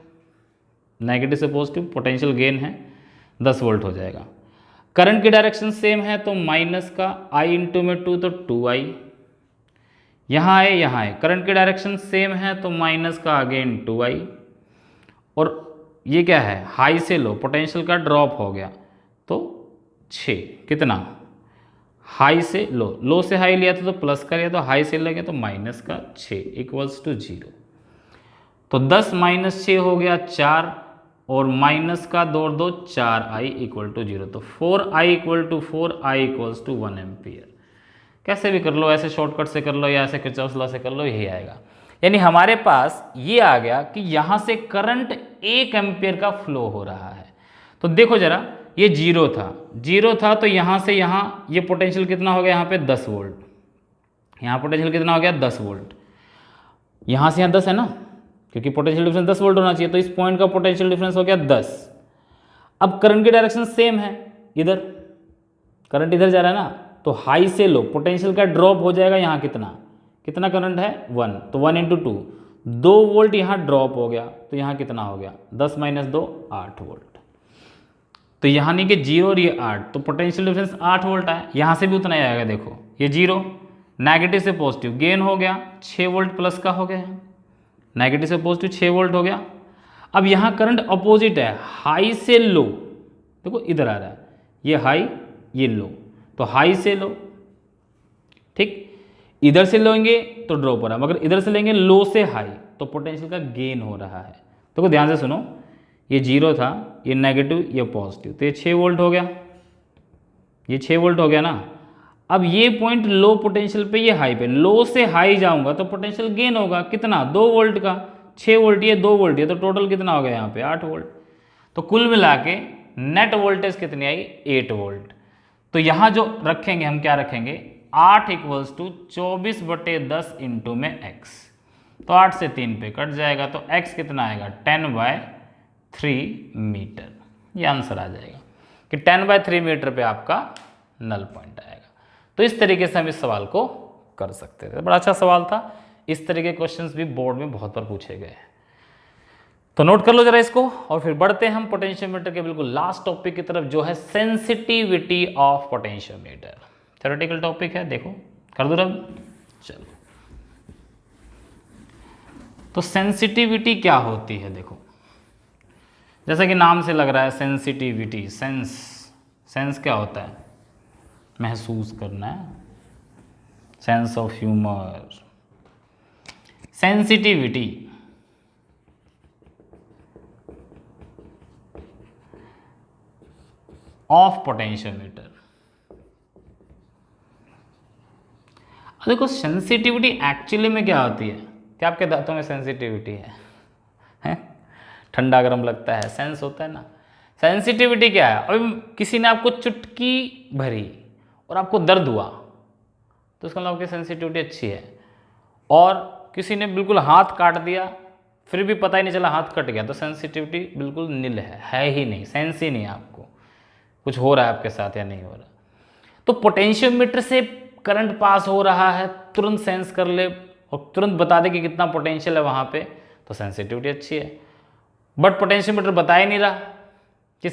नेगेटिव से पॉजिटिव पोटेंशियल गेन है 10 वोल्ट हो जाएगा। करंट की डायरेक्शन सेम है, तो माइनस का I × में 2 तो 2I, यहाँ आए यहाँ आए, करंट की डायरेक्शन सेम है तो माइनस का अगेन 2I, और ये क्या है, हाई से लो, पोटेंशियल का ड्रॉप हो गया तो 6, कितना, हाई से लो, लो से हाई लिया था तो प्लस का लिया, तो हाई से लगे तो माइनस का 6 = 0। तो 10 - 6 हो गया 4, और माइनस का 2 और 2 4I = 0, तो 4I = 1 एम्पियर। कैसे भी कर लो, ऐसे शॉर्टकट से कर लो या ऐसे किरचॉफ लॉ से कर लो, यही आएगा। यानी हमारे पास ये आ गया कि यहाँ से करंट 1 एम्पियर का फ्लो हो रहा है। तो देखो जरा, ये 0 था तो यहाँ से यहाँ ये पोटेंशियल कितना हो गया, यहाँ पे 10 वोल्ट, यहाँ पोटेंशियल कितना हो गया 10 वोल्ट, यहाँ से यहाँ 10 है ना, क्योंकि पोटेंशियल डिफरेंस 10 वोल्ट होना चाहिए, तो इस पॉइंट का पोटेंशियल डिफरेंस हो गया 10। अब करंट की डायरेक्शन सेम है, इधर करंट इधर जा रहा है ना, तो हाई से लो पोटेंशियल का ड्रॉप हो जाएगा, यहाँ कितना करंट है 1, तो 1 × 2 2 वोल्ट यहाँ ड्रॉप हो गया, तो यहाँ कितना हो गया 10 - 2 8 वोल्ट। तो यहाँ नहीं कि 0 और ये 8, तो पोटेंशियल डिफरेंस 8 वोल्ट है, यहाँ से भी उतना ही आएगा। देखो ये 0 नेगेटिव से पॉजिटिव गेन हो गया, 6 वोल्ट प्लस का हो गया, नेगेटिव से पॉजिटिव 6 वोल्ट हो गया। अब यहाँ करंट अपोजिट है, हाई से लो, देखो इधर आ रहा है, ये हाई ये लो, तो हाई से लो, ठीक, इधर से लेंगे तो ड्रॉप हो रहा है, मगर इधर से लेंगे लो से हाई तो पोटेंशियल का गेन हो रहा है। तो ध्यान से सुनो, ये 0 था, ये नेगेटिव ये पॉजिटिव, तो ये 6 वोल्ट हो गया, ये 6 वोल्ट हो गया ना। अब ये पॉइंट लो पोटेंशियल पे, ये हाई पे, लो से हाई जाऊंगा तो पोटेंशियल गेन होगा कितना, 2 वोल्ट का, 6 वोल्ट ये 2 वोल्ट ये, तो टोटल कितना हो गया यहाँ पे 8 वोल्ट। तो कुल मिला के नेट वोल्टेज कितनी आई, 8 वोल्ट। तो यहाँ जो रखेंगे हम, क्या रखेंगे, 8 इक्वल्स टू 24/10 इंटू में x। तो 8 से 3 पे कट जाएगा, तो x कितना आएगा, 10/3 मीटर। ये आंसर आ जाएगा कि 10/3 मीटर पे आपका नल पॉइंट आएगा। तो इस तरीके से हम इस सवाल को कर सकते थे। बड़ा अच्छा सवाल था। इस तरह के क्वेश्चंस भी बोर्ड में बहुत बार पूछे गए हैं, तो नोट कर लो जरा इसको। और फिर बढ़ते हैं हम पोटेंशियोमीटर के बिल्कुल लास्ट टॉपिक की तरफ, जो है sensitivity of potentiometer. Theoretical topic है, देखो कर दो रब। चलो, तो सेंसिटिविटी क्या होती है, देखो जैसा कि नाम से लग रहा है सेंसिटिविटी, सेंस क्या होता है, महसूस करना है, sense of humour. Sensitivity of potentiometer. देखो सेंसिटिविटी एक्चुअली में क्या होती है, क्या आपके दांतों में सेंसिटिविटी है? ठंडा गर्म लगता है, सेंस होता है ना। सेंसिटिविटी क्या है, अभी किसी ने आपको चुटकी भरी और आपको दर्द हुआ तो उसका मतलब आपकी सेंसिटिविटी अच्छी है। और किसी ने बिल्कुल हाथ काट दिया फिर भी पता ही नहीं चला हाथ कट गया, तो सेंसिटिविटी बिल्कुल नील है ही नहीं, सेंस ही नहीं है आपको कुछ हो रहा है आपके साथ या नहीं हो रहा। तो पोटेंशियोमीटर से करंट पास हो रहा है, तुरंत सेंस कर ले और तुरंत बता दे कि कितना पोटेंशियल है वहाँ पे, तो सेंसिटिविटी अच्छी है। बट पोटेंशियोमीटर बता ही नहीं रहा कि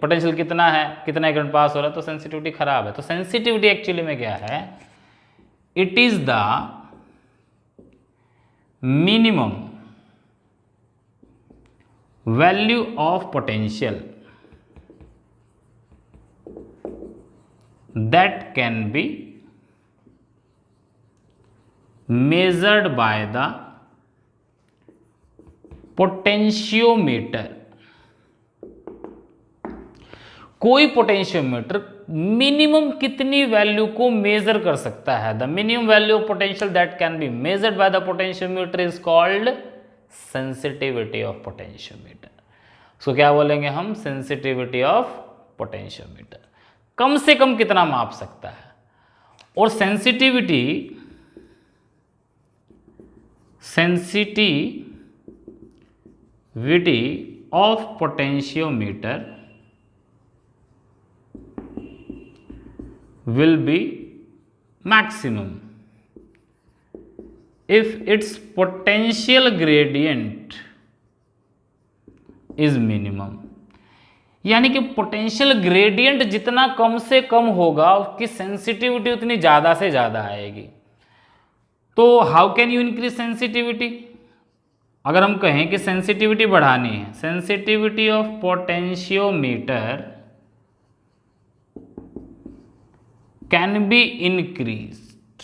पोटेंशियल कितना है, कितना करंट पास हो रहा है, तो सेंसिटिविटी खराब है। तो सेंसिटिविटी एक्चुअली में क्या है, it is the minimum value of potential that can be measured by the potentiometer। कोई पोटेंशियोमीटर मिनिमम कितनी वैल्यू को मेजर कर सकता है, the minimum value of potential that can be measured by the potentiometer is called sensitivity of potentiometer. उसको क्या बोलेंगे हम, सेंसिटिविटी ऑफ पोटेंशियोमीटर। कम से कम कितना माप सकता है। और sensitivity of potentiometer will be maximum if its potential gradient is minimum। यानी कि पोटेंशियल ग्रेडियंट जितना कम से कम होगा उसकी सेंसिटिविटी उतनी ज़्यादा से ज़्यादा आएगी। तो how can you increase sensitivity, अगर हम कहें कि सेंसिटिविटी बढ़ानी है, sensitivity of potentiometer can be increased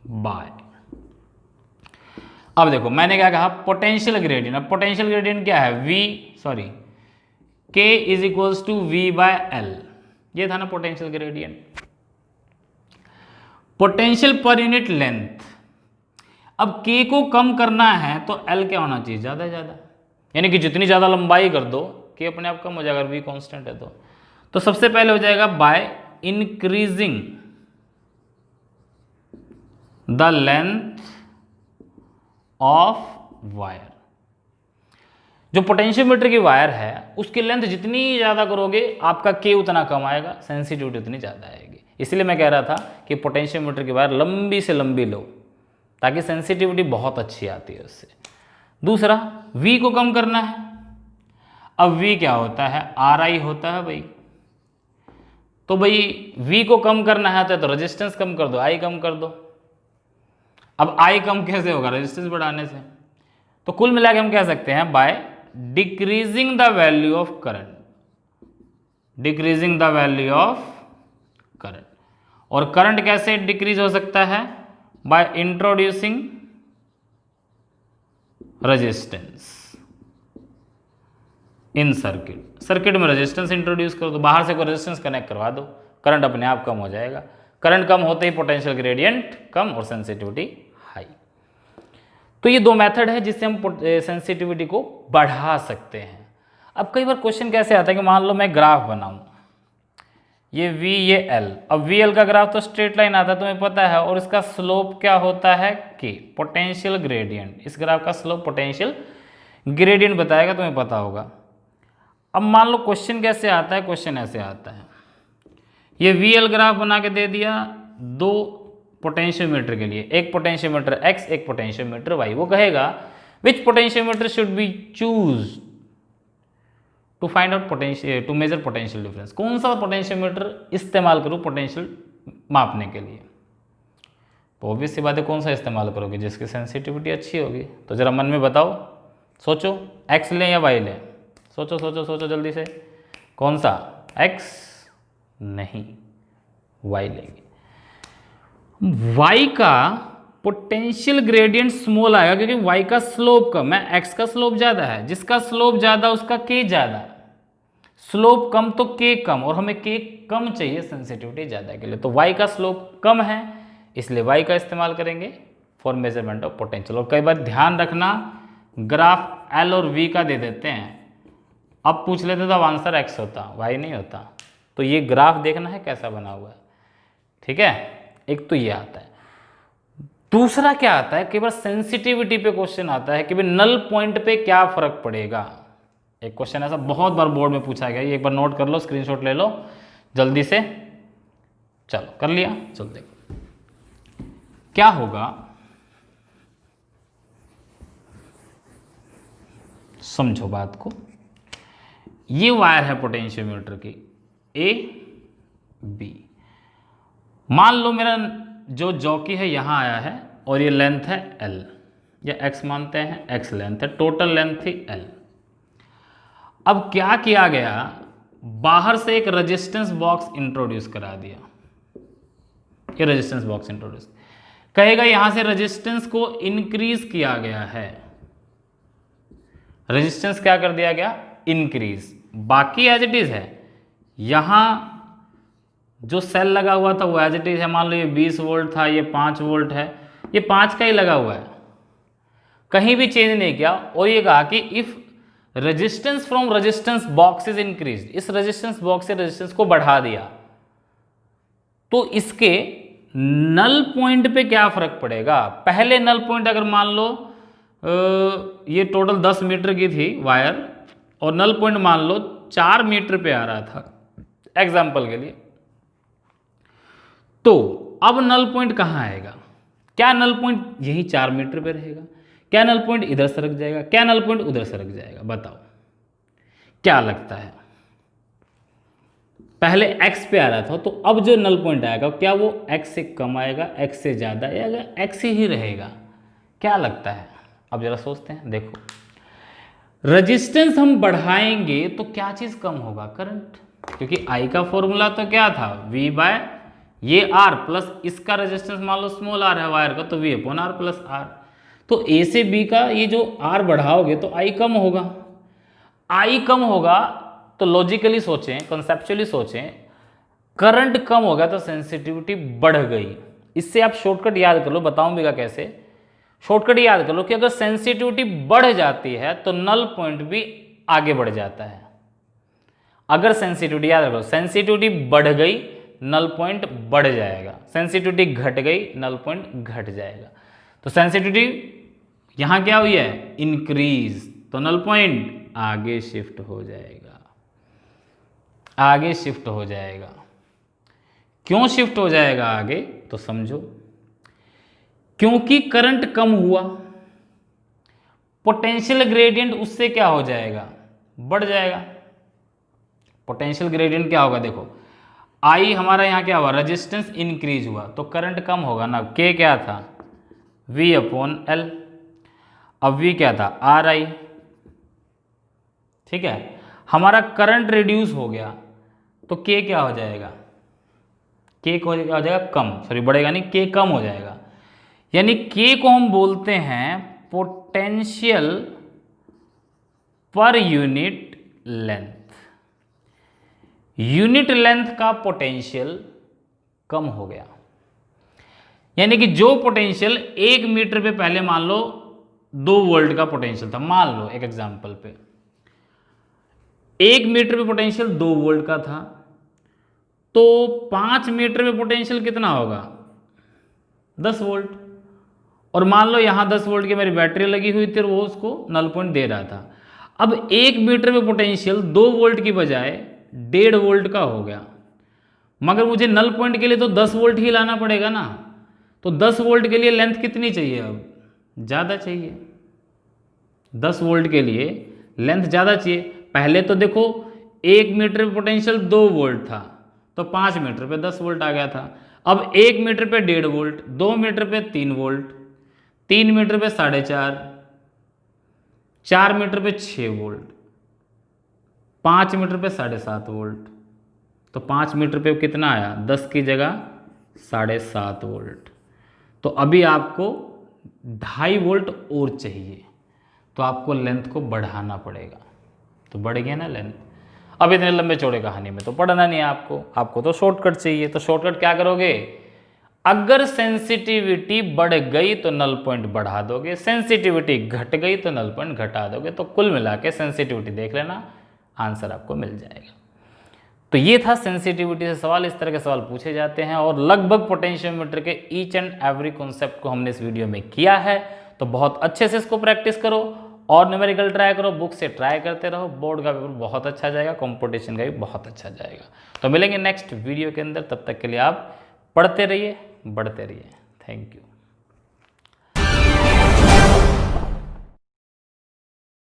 by, अब देखो मैंने क्या कहा, पोटेंशियल ग्रेडियंट। अब पोटेंशियल ग्रेडियंट क्या है, K is equals to V/L, ये था ना potential gradient. Potential per unit length, अब K को कम करना है तो L क्या होना चाहिए, ज़्यादा ज़्यादा, यानी कि जितनी ज़्यादा लंबाई कर दो K अपने आप कम हो जाएगा, V कांस्टेंट है तो सबसे पहले हो जाएगा by increasing the length of wire. जो पोटेंशियोमीटर की वायर है उसकी लेंथ जितनी ज़्यादा करोगे आपका K उतना कम आएगा, सेंसिटिविटी उतनी ज़्यादा आएगी। इसलिए मैं कह रहा था कि पोटेंशियोमीटर की वायर लंबी से लंबी लो ताकि सेंसिटिविटी बहुत अच्छी आती है उससे। दूसरा, V को कम करना है। अब V क्या होता है, RI होता है भाई। तो भाई V को कम करना है तो रेजिस्टेंस कम कर दो, I कम कर दो। अब I कम कैसे होगा, रेजिस्टेंस बढ़ाने से। तो कुल मिला के हम कह सकते हैं by decreasing the value of current, decreasing the value of current. और करंट कैसे डिक्रीज हो सकता है, by introducing resistance in circuit. Circuit में रेजिस्टेंस इंट्रोड्यूस कर दो, बाहर से कोई रेजिस्टेंस कनेक्ट करवा दो, करंट अपने आप कम हो जाएगा। करंट कम होते ही पोटेंशियल ग्रेडियंट कम और सेंसिटिविटी हाई। तो ये दो मेथड है जिससे हम सेंसिटिविटी को बढ़ा सकते हैं। अब कई बार क्वेश्चन कैसे आता है कि मान लो मैं ग्राफ बनाऊं, ये V ये L, अब VL का ग्राफ तो स्ट्रेट लाइन आता है तुम्हें पता है, और इसका स्लोप क्या होता है K, पोटेंशियल ग्रेडियंट। इस ग्राफ का स्लोप पोटेंशियल ग्रेडियंट बताएगा, तुम्हें पता होगा। अब मान लो क्वेश्चन कैसे आता है, क्वेश्चन ऐसे आता है, ये VL ग्राफ बना के दे दिया दो पोटेंशियोमीटर के लिए, एक पोटेंशियोमीटर X एक पोटेंशियोमीटर Y। वो कहेगा which potentiometer should be choose to find out potential to measure potential difference. कौन सा पोटेंशियोमीटर इस्तेमाल करूँ पोटेंशियल मापने के लिए? तो ऑब्वियस सी बात है, कौन सा इस्तेमाल करोगे? जिसकी सेंसिटिविटी अच्छी होगी। तो जरा मन में बताओ, सोचो, X लें या Y लें? सोचो सोचो सोचो जल्दी से, कौन सा? X नहीं, Y लेंगे। Y का पोटेंशियल ग्रेडियंट स्मॉल आएगा क्योंकि Y का स्लोप कम है, X का स्लोप ज्यादा है। जिसका स्लोप ज्यादा उसका K ज्यादा, स्लोप कम तो K कम, और हमें K कम चाहिए सेंसिटिविटी ज्यादा के लिए। तो Y का स्लोप कम है इसलिए Y का इस्तेमाल करेंगे फॉर मेजरमेंट ऑफ पोटेंशियल। और कई बार ध्यान रखना, ग्राफ L और V का दे देते हैं, अब पूछ लेते तो अब आंसर X होता, Y नहीं होता। तो ये ग्राफ देखना है कैसा बना हुआ है, ठीक है। एक तो ये आता है। दूसरा क्या आता है, कई बार सेंसिटिविटी पे क्वेश्चन आता है कि भाई नल पॉइंट पे क्या फर्क पड़ेगा। एक क्वेश्चन ऐसा बहुत बार बोर्ड में पूछा गया, ये एक बार नोट कर लो, स्क्रीनशॉट ले लो जल्दी से। चलो कर लिया, चलो देखो क्या होगा। समझो बात को, ये वायर है पोटेंशियोमीटर की A B। मान लो मेरा जो जॉकी है यहां आया है और ये लेंथ है L, या X मानते हैं, X लेंथ है, टोटल लेंथ थी L। अब क्या किया गया, बाहर से एक रेजिस्टेंस बॉक्स इंट्रोड्यूस करा दिया। ये रेजिस्टेंस बॉक्स इंट्रोड्यूस कहेगा यहां से रेजिस्टेंस को इंक्रीज किया गया है। रेजिस्टेंस क्या कर दिया गया? इंक्रीज। बाकी एज इट इज है, यहां जो सेल लगा हुआ था वो एज इट इज है। मान लो ये 20 वोल्ट था, ये 5 वोल्ट है, ये 5 का ही लगा हुआ है, कहीं भी चेंज नहीं किया। और ये कहा कि if resistance from resistance box is increase, इस रेजिस्टेंस बॉक्स से रेजिस्टेंस को बढ़ा दिया तो इसके नल पॉइंट पे क्या फर्क पड़ेगा। पहले नल पॉइंट अगर मान लो ये टोटल 10 मीटर की थी वायर, और नल पॉइंट मान लो 4 मीटर पे आ रहा था एग्जाम्पल के लिए, तो अब नल पॉइंट कहां आएगा? क्या नल पॉइंट यही 4 मीटर पे रहेगा? क्या नल पॉइंट इधर सरक जाएगा? क्या नल पॉइंट उधर सरक जाएगा? बताओ क्या लगता है? पहले X पे आ रहा था, तो अब जो नल पॉइंट आएगा क्या वो X से कम आएगा, X से ज्यादा, या X ही रहेगा? क्या लगता है? अब जरा सोचते हैं। देखो, रेजिस्टेंस हम बढ़ाएंगे तो क्या चीज कम होगा? करंट, क्योंकि I का फॉर्मूला तो क्या था? V बाय ये R प्लस इसका रेजिस्टेंस मान लो स्मॉल r है वायर का, तो V upon R plus R। तो A से B का ये जो R बढ़ाओगे तो I कम होगा। I कम होगा तो लॉजिकली सोचें, कंसेप्चुअली सोचें, करंट कम होगा तो सेंसिटिविटी बढ़ गई। इससे आप शॉर्टकट याद कर लो, बताऊंगा कैसे। शॉर्टकट याद कर लो कि अगर सेंसिटिविटी बढ़ जाती है तो नल पॉइंट भी आगे बढ़ जाता है। अगर सेंसिटिविटी, याद रखो, सेंसिटिविटी बढ़ गई नल पॉइंट बढ़ जाएगा, सेंसिटिविटी घट गई नल पॉइंट घट जाएगा। तो सेंसिटिविटी यहां क्या हुई है? इंक्रीज, तो नल पॉइंट आगे शिफ्ट हो जाएगा, आगे शिफ्ट हो जाएगा। क्यों शिफ्ट हो जाएगा आगे? तो समझो, क्योंकि करंट कम हुआ, पोटेंशियल ग्रेडियंट उससे क्या हो जाएगा? बढ़ जाएगा। पोटेंशियल ग्रेडियंट क्या होगा? देखो, I हमारा यहाँ क्या हुआ? रेजिस्टेंस इंक्रीज हुआ तो करंट कम होगा ना। K क्या था? V upon L। अब V क्या था? RI। ठीक है, हमारा करंट रिड्यूस हो गया तो K क्या हो जाएगा? K को हो जाएगा कम, सॉरी बढ़ेगा नहीं, K कम हो जाएगा। यानी K को हम बोलते हैं potential per unit length. Unit length का पोटेंशियल कम हो गया। यानी कि जो पोटेंशियल 1 मीटर पे पहले मान लो 2 वोल्ट का पोटेंशियल था, मान लो एक एग्जांपल पे 1 मीटर पे पोटेंशियल 2 वोल्ट का था, तो 5 मीटर पे पोटेंशियल कितना होगा 10 वोल्ट। और मान लो यहां 10 वोल्ट की मेरी बैटरी लगी हुई थी और वो उसको नल पॉइंट दे रहा था। अब 1 मीटर पे पोटेंशियल 2 वोल्ट की बजाय 1.5 वोल्ट का हो गया, मगर मुझे नल पॉइंट के लिए तो 10 वोल्ट ही लाना पड़ेगा ना। तो 10 वोल्ट के लिए लेंथ कितनी चाहिए, अब ज़्यादा चाहिए। 10 वोल्ट के लिए लेंथ ज़्यादा चाहिए। पहले तो देखो 1 मीटर पे पोटेंशियल 2 वोल्ट था, तो 5 मीटर पे 10 वोल्ट आ गया था। अब 1 मीटर पे 1.5 वोल्ट, 2 मीटर पे 3 वोल्ट, 3 मीटर पे 4.5, 4 मीटर पे 6 वोल्ट, 5 मीटर पे 7.5 वोल्ट। तो 5 मीटर पे कितना आया, 10 की जगह 7.5 वोल्ट। तो अभी आपको 2.5 वोल्ट और चाहिए, तो आपको लेंथ को बढ़ाना पड़ेगा। तो बढ़ गया ना लेंथ। अब इतने लंबे चौड़े कहानी में तो पढ़ना नहीं है आपको तो शॉर्टकट चाहिए। तो शॉर्टकट क्या करोगे, अगर सेंसिटिविटी बढ़ गई तो नल पॉइंट बढ़ा दोगे, सेंसिटिविटी घट गई तो नल पॉइंट घटा दोगे। तो कुल मिला के सेंसिटिविटी देख लेना, आंसर आपको मिल जाएगा। तो ये था सेंसिटिविटी से सवाल। इस तरह के सवाल पूछे जाते हैं और लगभग पोटेंशियोमीटर के ईच एंड एवरी कॉन्सेप्ट को हमने इस वीडियो में किया है। तो बहुत अच्छे से इसको प्रैक्टिस करो और न्यूमेरिकल ट्राई करो, बुक से ट्राई करते रहो। बोर्ड का पेपर बहुत अच्छा जाएगा, कंपटीशन का भी बहुत अच्छा जाएगा। तो मिलेंगे नेक्स्ट वीडियो के अंदर, तब तक के लिए आप पढ़ते रहिए, बढ़ते रहिए। Thank you.